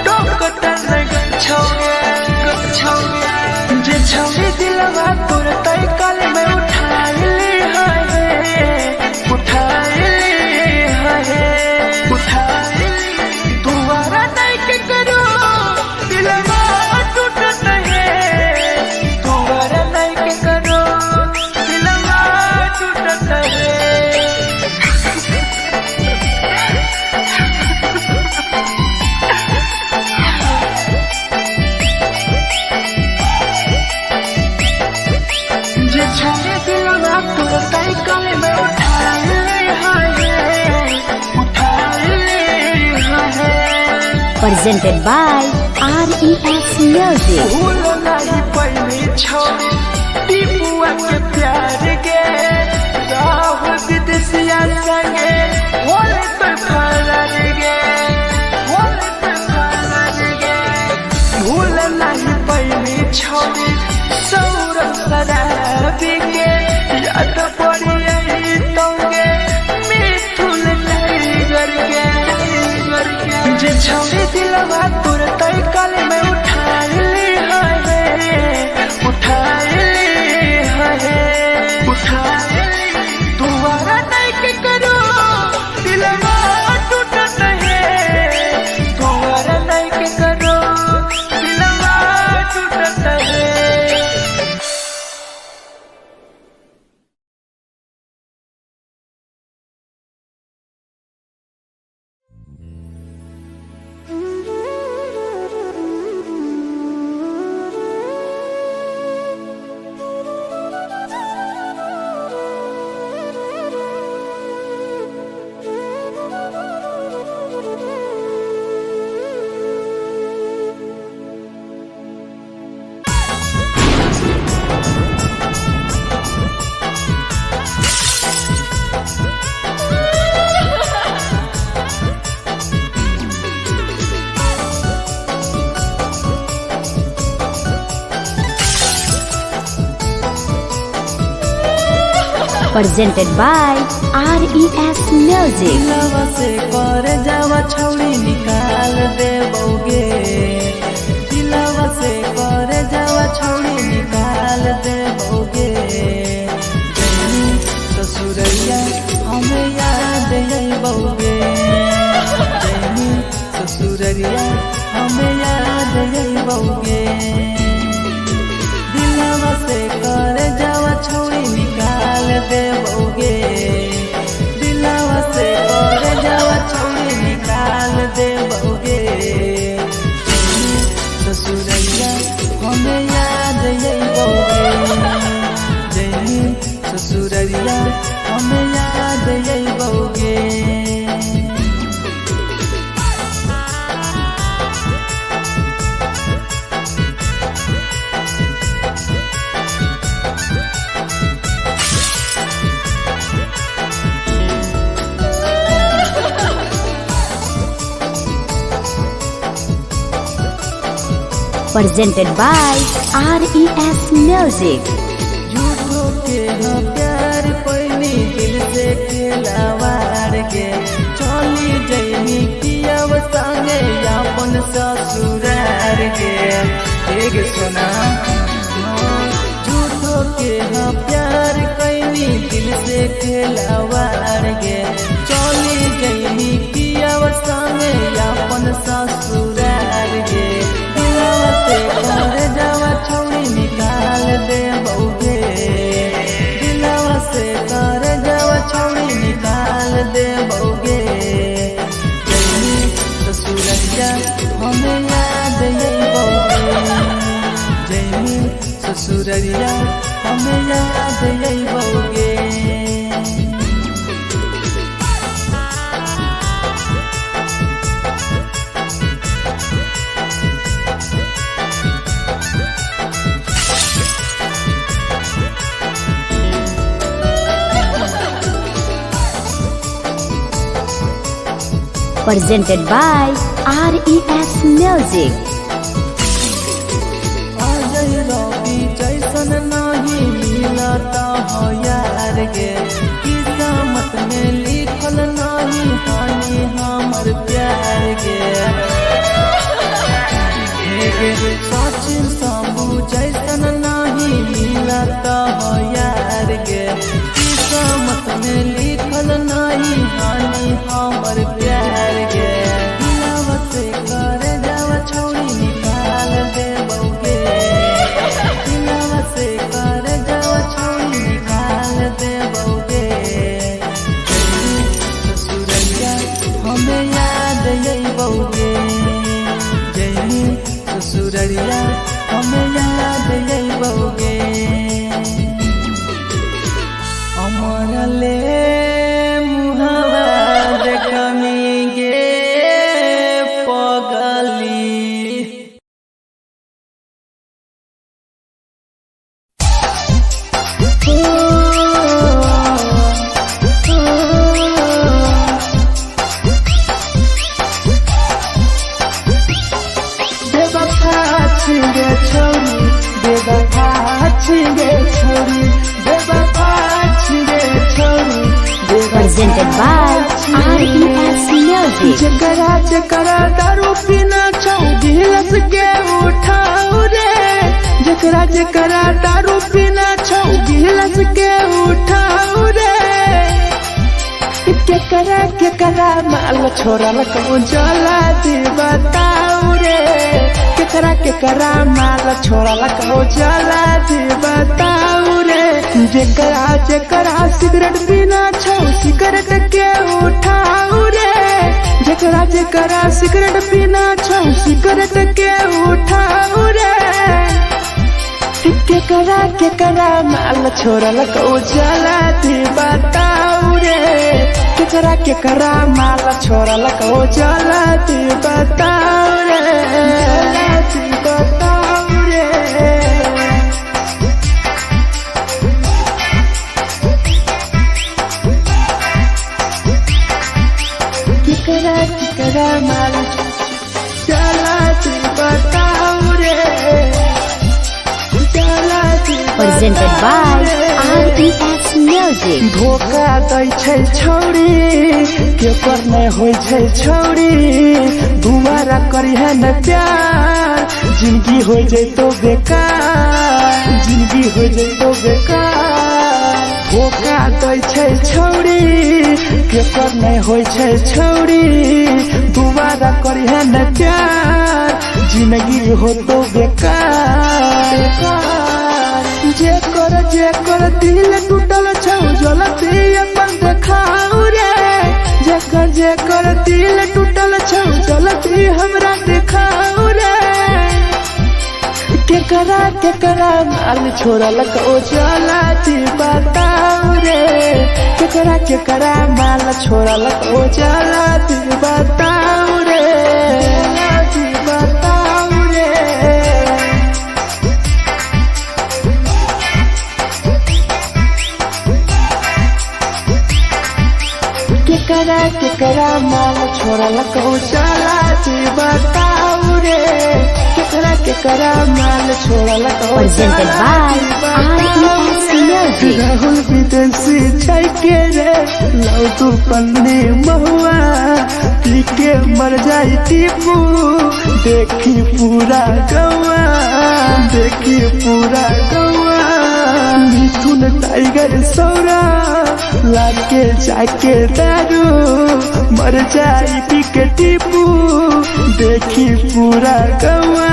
टोकटार नहीं छोगे जे छौरी दिलवा तोर तई कल में उठाइली तुम्हारा नहीं के करो दिलवा टूटत है तुम्हारा नहीं के करो दिलवा टूटत है जे छौरी दिलवा तोर तई कल में उठाइली Presented by RES Music. भूल नहीं पहली छोरी टीपुआ के प्यार गे राहुल विदेशिया संगे होले तो फरार गे भूल नहीं पहली छोरी सौरभ शराबी के याद पड़ी यही तोगे मिथुन टाइगर के जे छौरी दिलवा तोर तई कल में उठाइली तुम्हारा नहीं के करो दिलवा टूटत है तुम्हारा नहीं के करो दिलवा टूटत है Presented by RES Music. दिलवा से कर जावा छौरी निकाल देबोगे दिलवा से कर जावा छौरी निकाल देबोगे जैनी ससुरैया हमें याद अइबोगे जैनी ससुरैया हमें याद अइबोगे दिलवा से कर जावा छौरी निकाल देबोगे दिलवा से कर जावा छौरी निकाल देबोगे presented by RES Music. झूठो के हाँ प्यार पैनी दिल से खिलावार के चली जैनी किया संगे अपन ससुरार के एक सुना झूठो के हाँ प्यार कैनी दिल से खिलावार के चली जैनी किया संगे अपन ससुरार के दिलवा से घर जावा छौड़ी निकाल दे बउगे दिलवा से घर जावा छौड़ी निकाल दे बउगे जैनी ससुरैया हमें याद यही बउगे जैनी ससुरैया हमें याद यही बउगे Presented by RES Music. Ajay रवि जैसन नहीं मिलता हो यार गे किस्मत में लिखल नहीं हानि हमर प्यार गे सचिन शंभू जैसन नहीं मिलता हो यार गे किस्मत में लिखल नहीं हानि हमर प्यार गे दिलवा से कर जावा छौड़ी निकाल दे बउगे दिलवा से कर जावा छौड़ी निकाल दे बउगे ससुरैया हमें याद यही बउगे जैनी ससुरैया हमें याद यही बउगे अमर ले मुहावा देखमी गे पगली बेवफा छिगे छोरी बेवफा छिगे छोरी बेवफा छिगे छोरी Presented by RES Music. जकरा जकरा दारू पीना छौ गिलास के उठाऊ रे जकरा जकरा दारू पीना छौ गिलास के उठाऊ रे केकरा केकरा माल छोड़ल कहूँ जला दी बताऊ रे केकरा केकरा माल छोड़ल कहूँ जला दी बताऊ रे जकरा जकरा सिगरेट पीना छौ सिगरेट के उठाऊ रे जकरा जकरा सिगरेट पीना छौ सिगरेट के उठाऊ रे केकरा केकरा माल छोड़ल कहूँ जला दी बताऊ रे केकरा केकरा माल छोड़ल कहूँ जला दी बताऊ रे जला दी बताऊ रे केकरा केकरा माल जला दी बताऊ रे जला दी Presented by RES Music. धोखा दै छै छौड़ी केकर नहीं होइ छै छौड़ी दुबारा करिहे न प्यार जिंदगी हो जैतो बेकार जिंदगी हो जैतो बेकार धोखा दै छै छौड़ी केकर नहीं होइ छै छौड़ी दुबारा करिहे न प्यार जिंदगी हो तो बेकार जेकर दिल टूटल छौ जलती अपन देखाऊ रे जेकर दिल टूटल छौ जलती हमरा देखाऊ रे केकरा केकरा माल छोड़ल कहूँ जलती बताऊ रे केकरा केकरा माल छोड़ल कहूँ जलती बताऊ रे जलती बताऊ रे केकरा केकरा माल छोड़ल कहूँ चला जी बताओ रे केकरा केकरा माल छोड़ल को Presented by RES Music. Rahul विदेशी छै के रे लौ तू पन्नी महुआ पी के मर जाई टीपू देखी पूरा गौआ देखी पूरा गौआ मिथुन टाइगर सौरा लाके जाके दारू मर जाई पी के टीपू देखी पूरा गौआ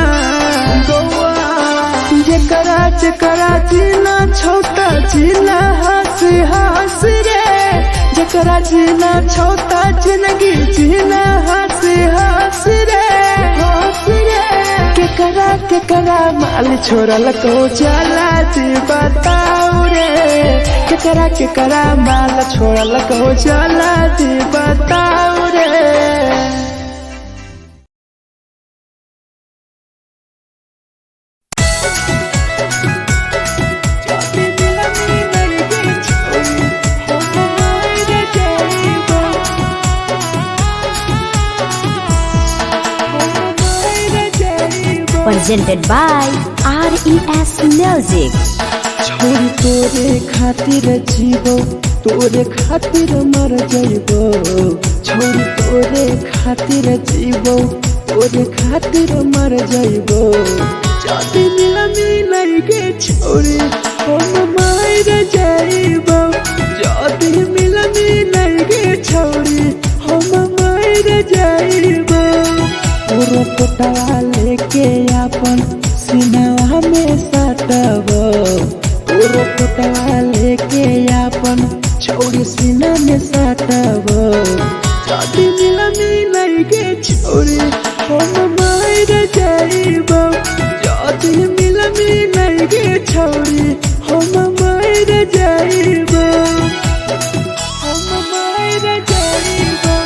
गौआ जेकरा जेकरा जीना छोटा जीना हंस हंस रे जेकरा जीना छोटा जिंदगी जीना हंस हंस रे हंस रे केकरा केकरा माल छोड़ल को जाला जी बताओ रे केकरा केकरा माल छोड़ल को जाला जी बताओ रे Presented by RES Music. छोड़ तोरे खातिर जीवो तोरे खातिर मर जाइबो छोड़ तोरे खातिर जीवो तोरे खातिर मर जाइबो जाति मिलाई के छोड़ी हम मार जाइबो जाति मिलाई के छोड़ी हम मार जाइबो पूरा कोटा लेके अपन सीनावा में सटबो पूरा कोटा लेके अपन छोड़ी सीना में सटबो जाति मिलाई के छोड़ी हम मार जाइबो जाति मिलाई के छोड़ी हम मार जाइबो हम मार जाइबो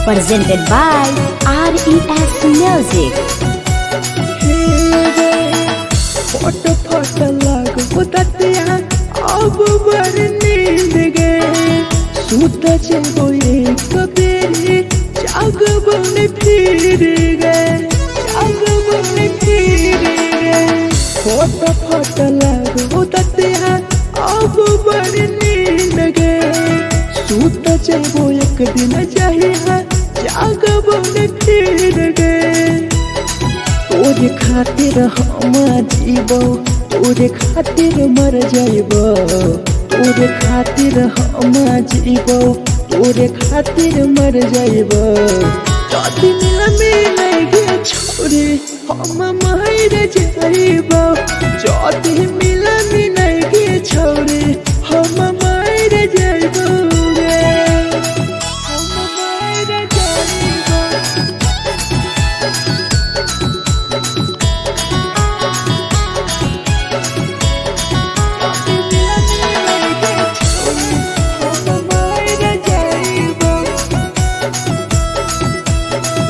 Presented by RES Music. फट फट लगो ततिया अब बर नींद गए सूत जेबो एक बेरी जागबो ने फिर गए जागबो ने फिर गए फट फट लगो ततिया अब बर नींद गए सूत जेबो एक दिन चाहिए जागबो ने फिर गए तोरे खातिर हम जीवो तोरे खातिर मर जाइबो तोरे खातिर हम जीवो तोरे खातिर मर जाइबो जाति मिलाई के छोड़ी हम मार जाइबो जाति मिलाई के छोड़ी हम मार जाइबो हम मार जाइबो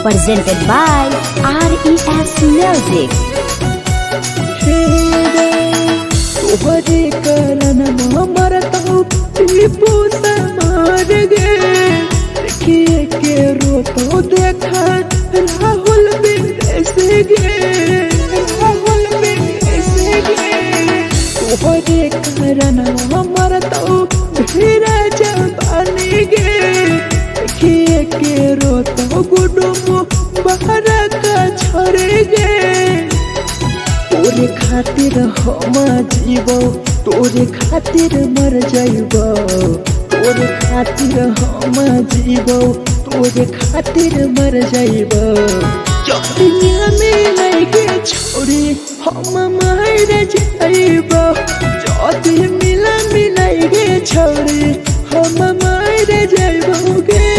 Presented by RES Music. तोहरे करन मरत हो टीपू समार गे देखिए के रोतो देखा राहुल विदेश गे राहुल विदेश गे तोहरे करन मरत हो धीरा जवानी गे देखिए के रोतो गुडुमो बाहर का छोड़ गे तोरे खातिर हम जीवो तोरे खातिर मर जाइबो तोरे खातिर हम जीवो तोरे खातिर मर जाइबो जाति मिलाई के छोड़ी हम मार जाइबो जाति मिलाई के छोड़ी हम मार जाइबो गे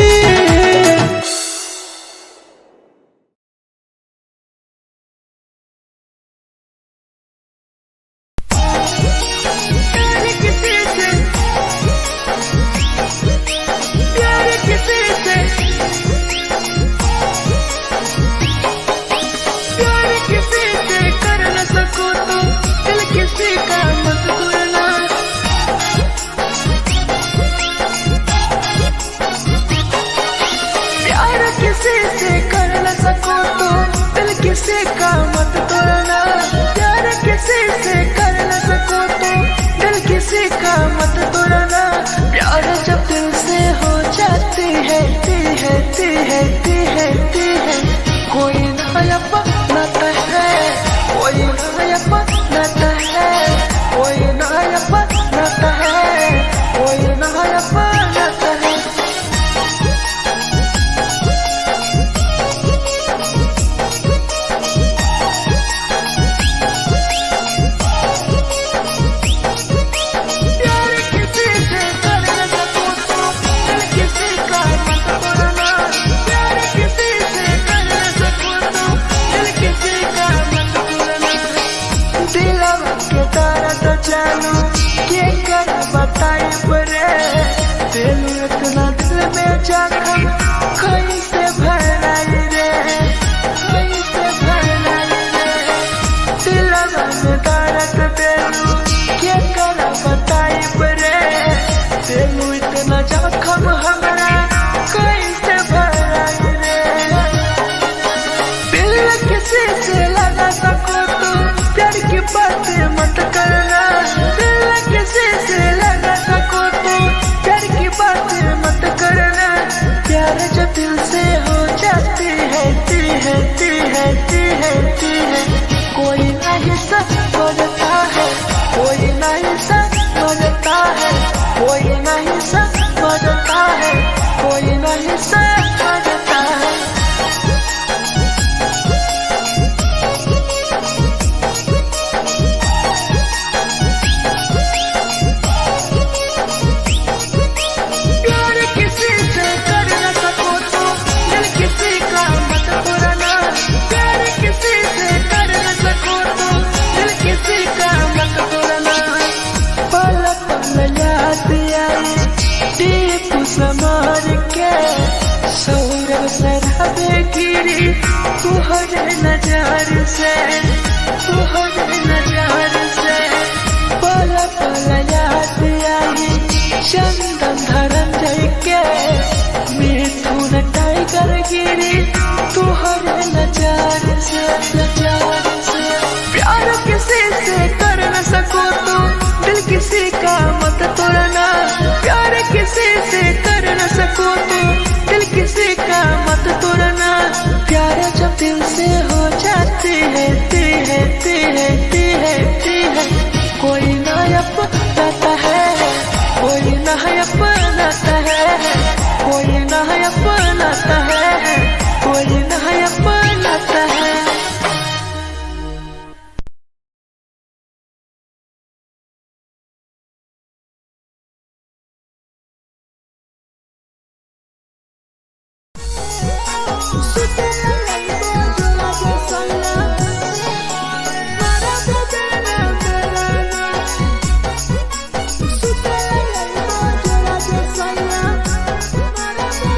जानू के कर बताई बरे तेलू इतना दिल में जखम कैसे भराई रे कैसे भराई रे दिलवा में दर्द तेलू के कर बताई बरे तेलू इतना जखम हमरा कैसे भराई रे दिल किसी से लगा सको तो प्यार की बातें मत करना दिल किसी से लगा सको तो प्यार की बातें मत करना प्यार जो दिल से हो जाती है कोई नहीं समझता है कोई नहीं समझता है कोई नहीं समझता है कोई नहीं समझता है प्यार किसी से कर न सको तो दिल किसी का मत तोड़ना प्यार किसी से कर न सको तो दिल किसी का मत तोड़ना पल पल याद आई टीपू समार के सौरभ शराबे गिरी तुहरे नजर से पल पल याद आई चंदन धरंजय के मिथुन टाइगर गिरी तुहरे नजर से प्यार किसी से कर न सको तो दिल किसी का मत तोड़ना प्यार किसी से कर न सको तो दिल किसी का मत तोड़ना प्यार जब दिल से हो जाती है कोई ना अपनाता है कोई ना अपनाता है कोई ना अपनाता है कोई ना अपनाता है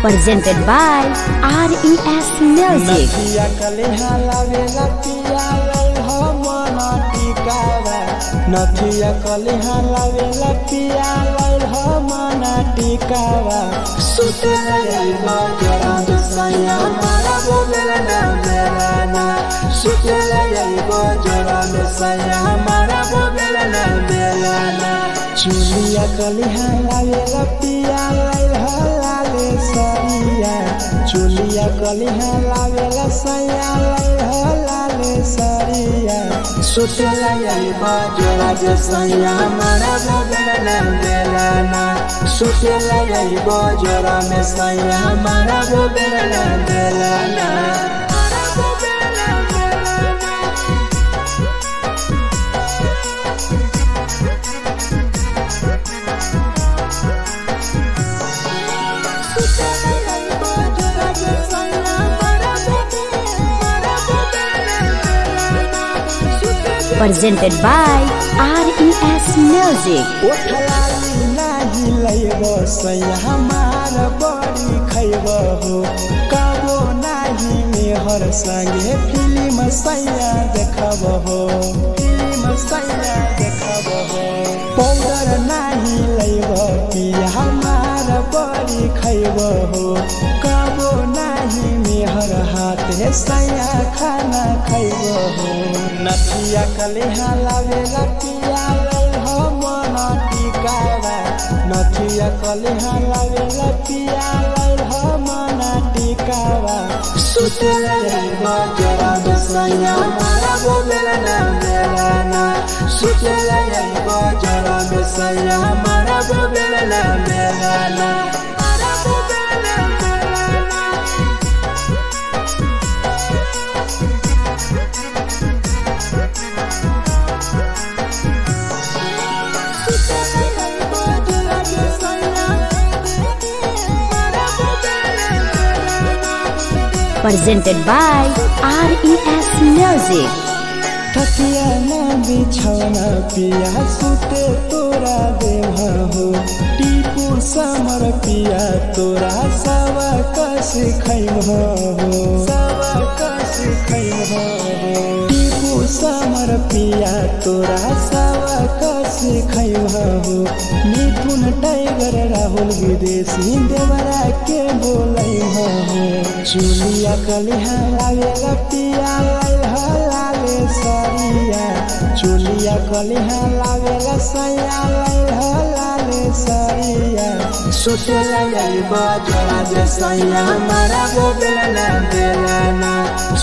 Presented by RES Music. नथिया कलिहा लावेला पिया लई हो मना टिकावा नथिया कलिहा लावेला पिया लई हो मना टिकावा सुतला जाइबा जरा सैया मारा बोलेला ना बेलाना सुतला जाइबा जरा सैया मारा बोलेला ना बेलाना चुलिया कलिहा लावेला पिया लई हो लाले सरिया चुलिया कलिहा लावेला सैया लई हो लाले सरिया सुतला जाइबा जरा सैया मारा बोलेला ना बेलाना सुतला जाइबा जरा सैया मारा बोलेला ना बेलाना Presented by RES Music. उठलाली नाही लैबो सैया हमार बड़ी खैबो हो कबो नाही मेहर संगे फिल्म सैया देखबो हो पाउडर नाही लैबो पिया हमार बड़ी खैबो हो कबो नाही मेहर हाथे सैया खाना खैबो हो नथिया कलिहा लावेला पिया लई हो मना टिकावा नथिया कलिहा लावेला पिया लई हो मना टिकावा सुतला जाइबा जरा सैया मारा बोलेला ना बेलाना सुतला जाइबा जरा सैया मारा बोलेला ना बेलाना Presented by RES Music. तकिया ना बिछौना पिया सुते तोरा देवा हो टीपू समर पिया तोरा सवा कस खैम हो सवा कस खैम हो टीपू समर पिया तोरा सवा कस खैम हो मिथुन टाइगर राहुल विदेशी देवरा के बोलै हो चुलिया कलिहा लागेला पिया लाले सरिया चुलिया कलिहा लागेला सैया लाले सरिया सुतेला यही बजरा जे सैया मारा गो बेला बेलाना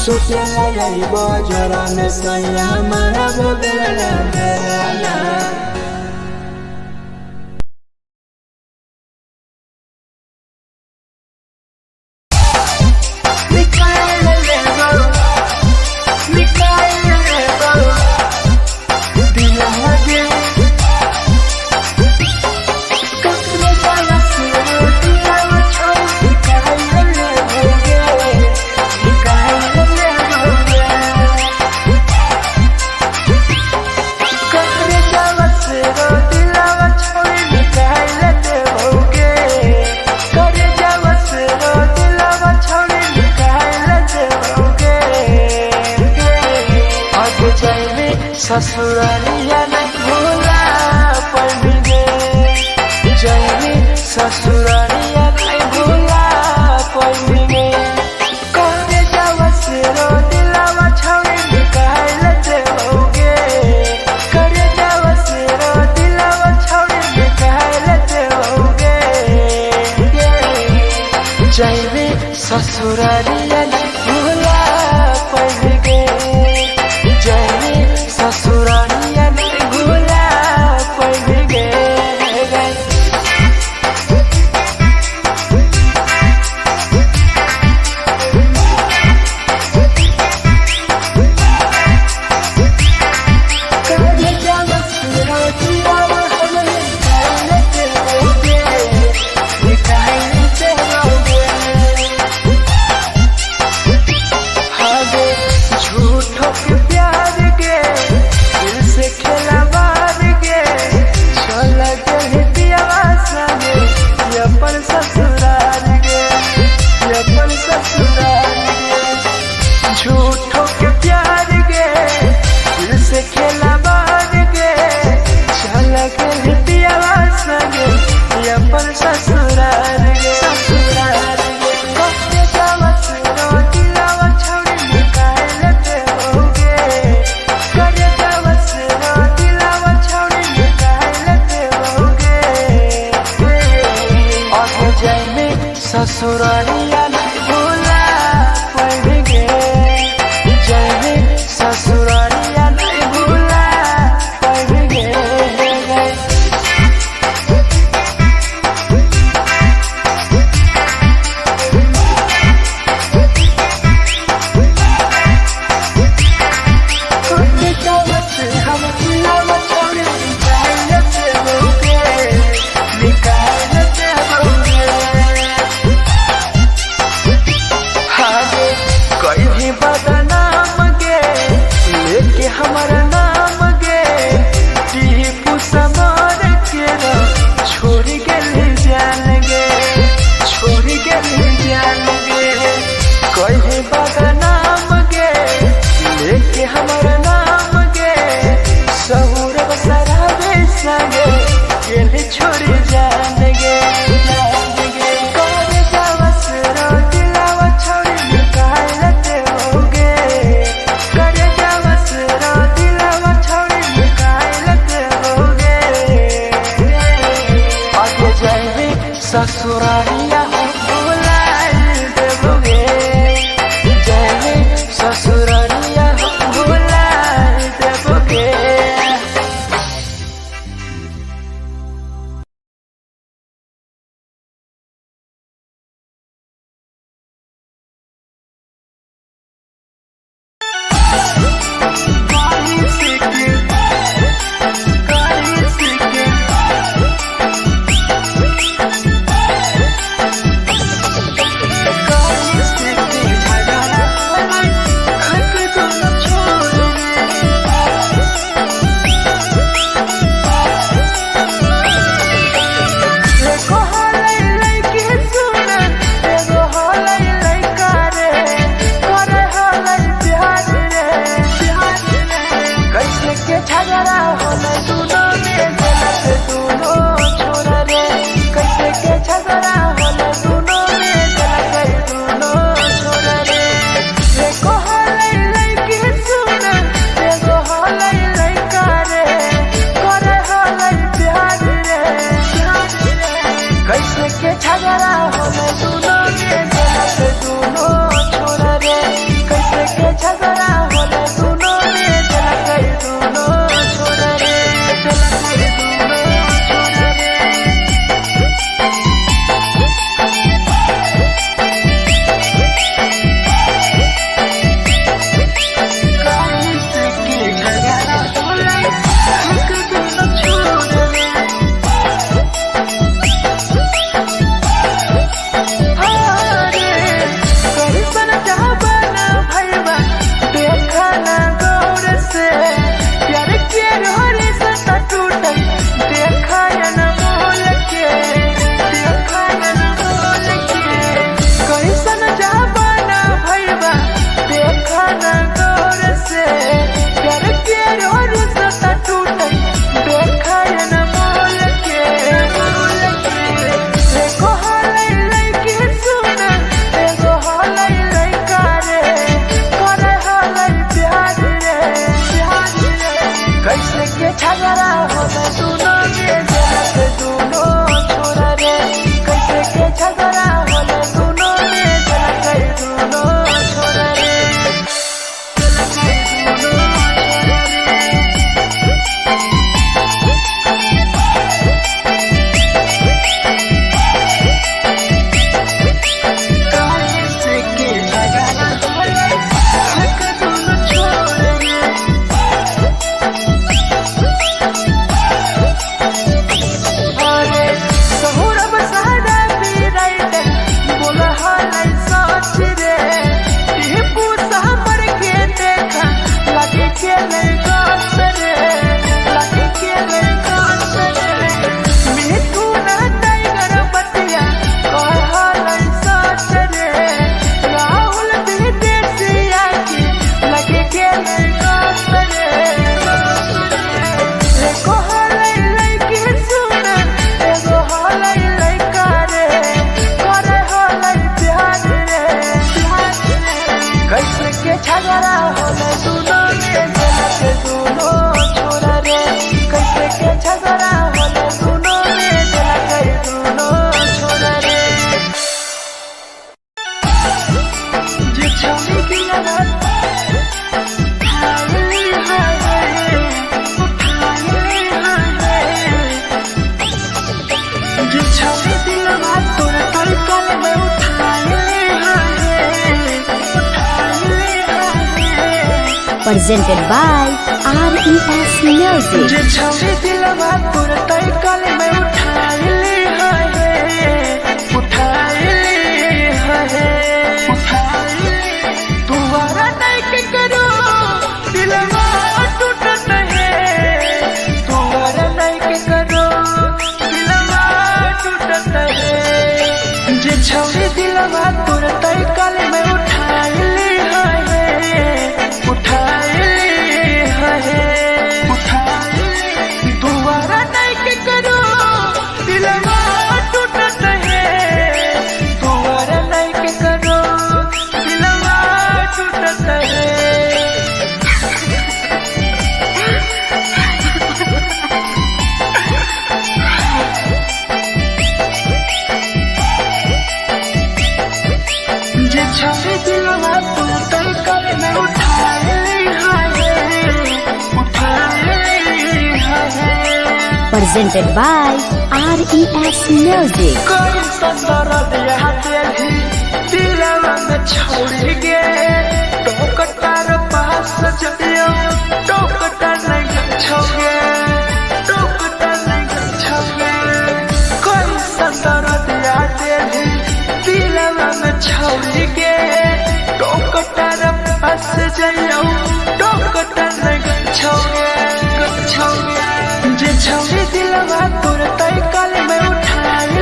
सुतेला यही बजरा में सैया मारा गो बेला बेलाना ससुरालिया नहीं भूला पड़ेंगे जैनी ससुरालिया नहीं भूला पड़ेंगे करे जावा से रो दिलावा छावे निकाल देओगे करे जावा से रो दिलावा छावे निकाल देओगे जैनी ससुरालिया नहीं भूला पड़ेंगे ससुरालिया नहीं भूला पड़ेंगे झूठों के प्यार के दिल से खेला बार के चला के पियावा संगे अपन ससुराल गे ससुराल गे कब जावा सुनो दिलावा छोड़ी निकाल देओगे कर जावा सुनो दिलावा छोड़ी निकाल देओगे और जाने ससुरालिया नहीं भूला पड़ेंगे ससुरालिया नहीं भूला पड़ेंगे हम दिलावा छोड़े निकाल देओगे निकाल देओगे झगड़ा होले दोनों में जलत दोनों छोरा रे कैसे के झगड़ा होले दोनों में जलत दोनों छोरा रे एको होले लइकी सुन एगो होले लइका रे करे होले प्यार रे कैसे के झगड़ा होले दोनों में जलत दोनों छोरा रे कैसे के झगड़ा होले दोनों में जलत दोनों छोरा रे जलत दोनों छोरा रे कैसे के झगड़ा होले दोनों छोरा रे झगड़ा होले दोनों में जलत दोनों छोरा रे कैसे के झगड़ा होले दोनों में जलत दोनों छोरा रे जलत दोनों छोरा रे कैसे के झगड़ा होले दोनों छोरा रे कैसे के झगड़ा होले दोनों में जलत दोनों छोरा रे कैसे के झगड़ा होले दोनों में जलत दोनों छोरा रे जे छौरी दिलवा उठाई हाय जे छौरी दिलवा तोर तलकल में उठाई presented by RES Music. जे छौरी दिलवा तोर तलकल में उठाई तुम्हारा नहीं के करो दिलवा टूटत है तुम्हारा नहीं के करो दिलवा टूटत है जे छौरी दिलवा तोर तलकल में उठाई तुम्हारा नहीं के करो दिलवा टूटत है तुम्हारा नहीं के करो दिलवा टूटत है जे छौरी दिलवा तोर तलकल में उठाई Presented by RES Music. कोई संदर दिया तेरी दिलवा में छोड़ गे टोकटार पास जइयो टोकटार नहीं छोगे टोकटार नहीं छोगे कोई संदर दिया तेरी दिलवा में छोड़ गे टोकटार पास जइयो टोकटार नहीं छोगे जे छौरी दिलवा तोर तलकल में उठाई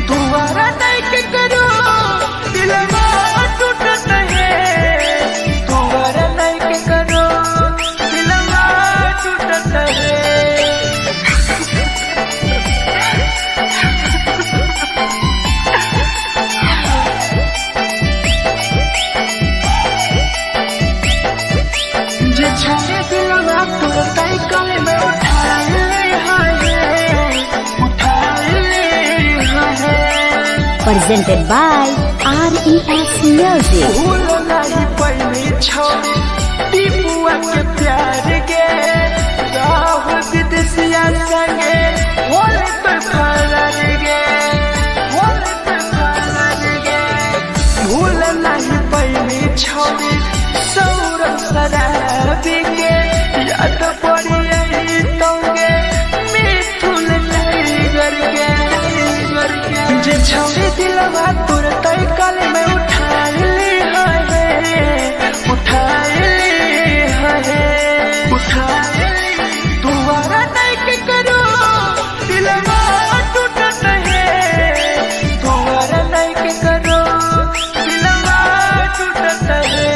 तुम्हारा नहीं के करो दिलवा टूट Presented by RES Music. भूल नहीं पहली छोड़ी टीपुआ के प्यार गे राह विदेशिया संगे होले पे फरार गे होले पे फरार गे भूल नहीं पहली छोड़ी सौरभ शराबी गे याद पड़ी यही तोगे मिथुन टाइगर गे जे छोड़ी दिलवा तुरंत कल में उठा ली दोबारा नहीं के करो दिलवा टूटत है दोबारा नहीं के करो दिलवा टूटत है।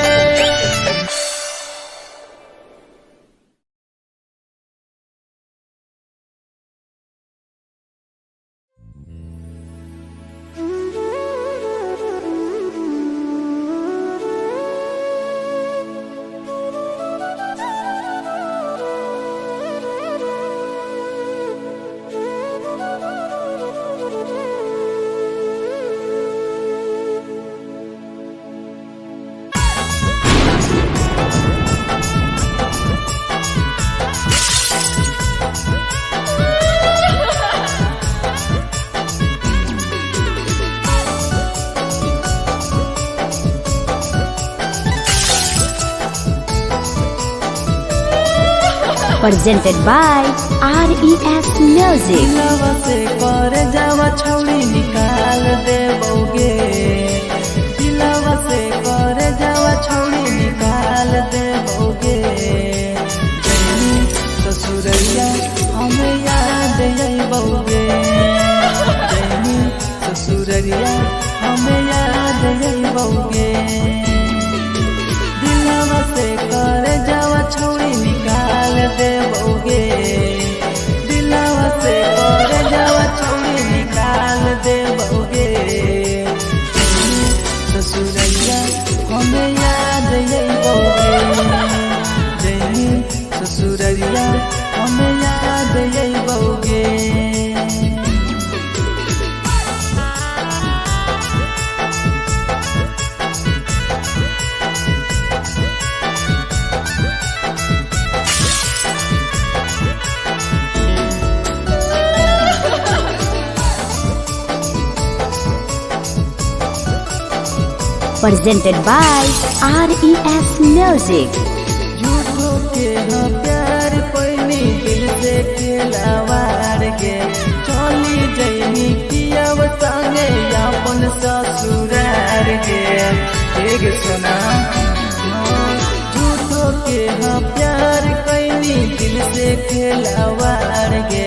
Presented by RES Music. दिलवा से कर जावा छौड़ी निकाल देबोगे दिलवा से कर जावा छौड़ी निकाल देबोगे जैनी ससुरैया हमें याद अइबोगे जैनी ससुरैया हमें याद अइबोगे दिलवा से कर जावा छौड़ी निकाल देबोगे दिलवा से कर जावा छौड़ी निकाल देबोगे ससुरैया हमें याद अइबोगे जैनी ससुरैया हमें याद अइबोगे। Presented by RES Music. झूठो के हो प्यार पैनी दिल से खिलवाड़ के चली जैनी पियाव संगे अपन ससुरार के एक सुना झूठो के हो प्यार कैनी दिल से खिलवाड़ के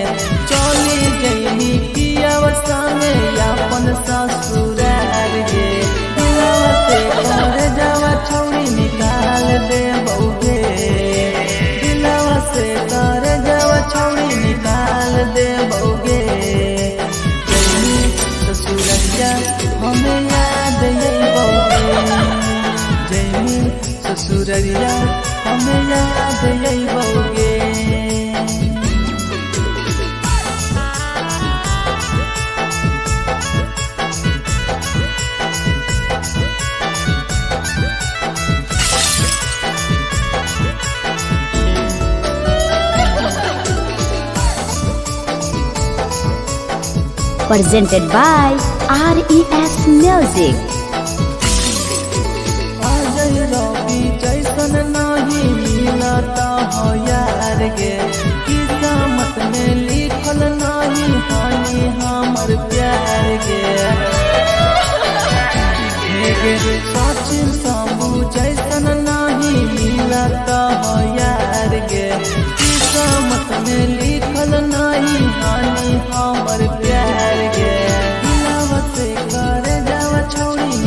चली जैनी पियाव संगे अपन ससुरार के कर जावा छौड़ी निकाल देबोगे दिलवा से कर जावा छौड़ी निकाल देबोगे जैनी ससुरैया हमें याद अइबोगे जैनी ससुरैया हमें याद अइबोगे। Presented by RES Music. Ajay रवि जैसन नहीं मिलता हो यार गे किस्मत में लिखल नहीं हानि हमर प्यार गे सचिन शंभू जैसन नहीं मिलता हो यार गे किस्मत में लिखल नहीं हानि हमर प्यार गे दिलवा से कर जावा छौड़ी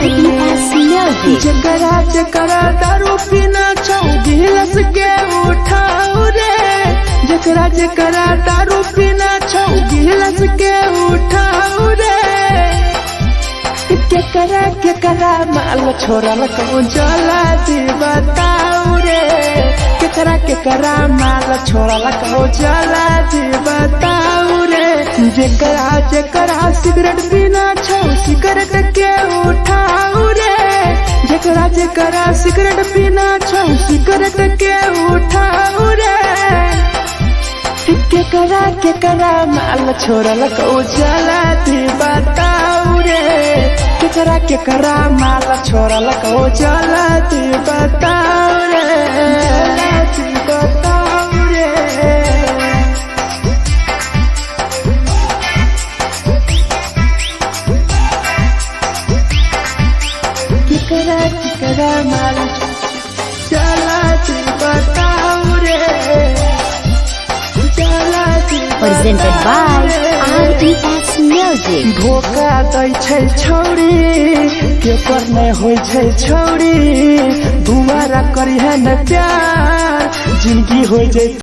R.E.S. Music. जकरा जकरा दारू पीना छौ गिलास के उठाओ रे, जकरा जकरा दारू पीना छौ गिलास के उठाओ रे। केकरा माल छोड़ल को जला दी बताओ रे, केकरा माल छोड़ल को जला दी बताओ रे। जकरा सिगरेट पीना छौ सिगरेट के उठाओ रे, जकरा सिगरेट पीना छौ सिगरेट के उठाओ रे। केकरा माल छोड़ल को जला दी बताओ रे, केकरा माल छोड़ल को जला दी बताओ रे, जला दी बताओ रे। केकरा माल जला दी बताओ रे, जला दी Presented by R.E.S. Music. धोखा दै छै छौरी केकर नहीं होय छै छौरी, दुबारा करी है न प्यार जिंदगी हो जाए।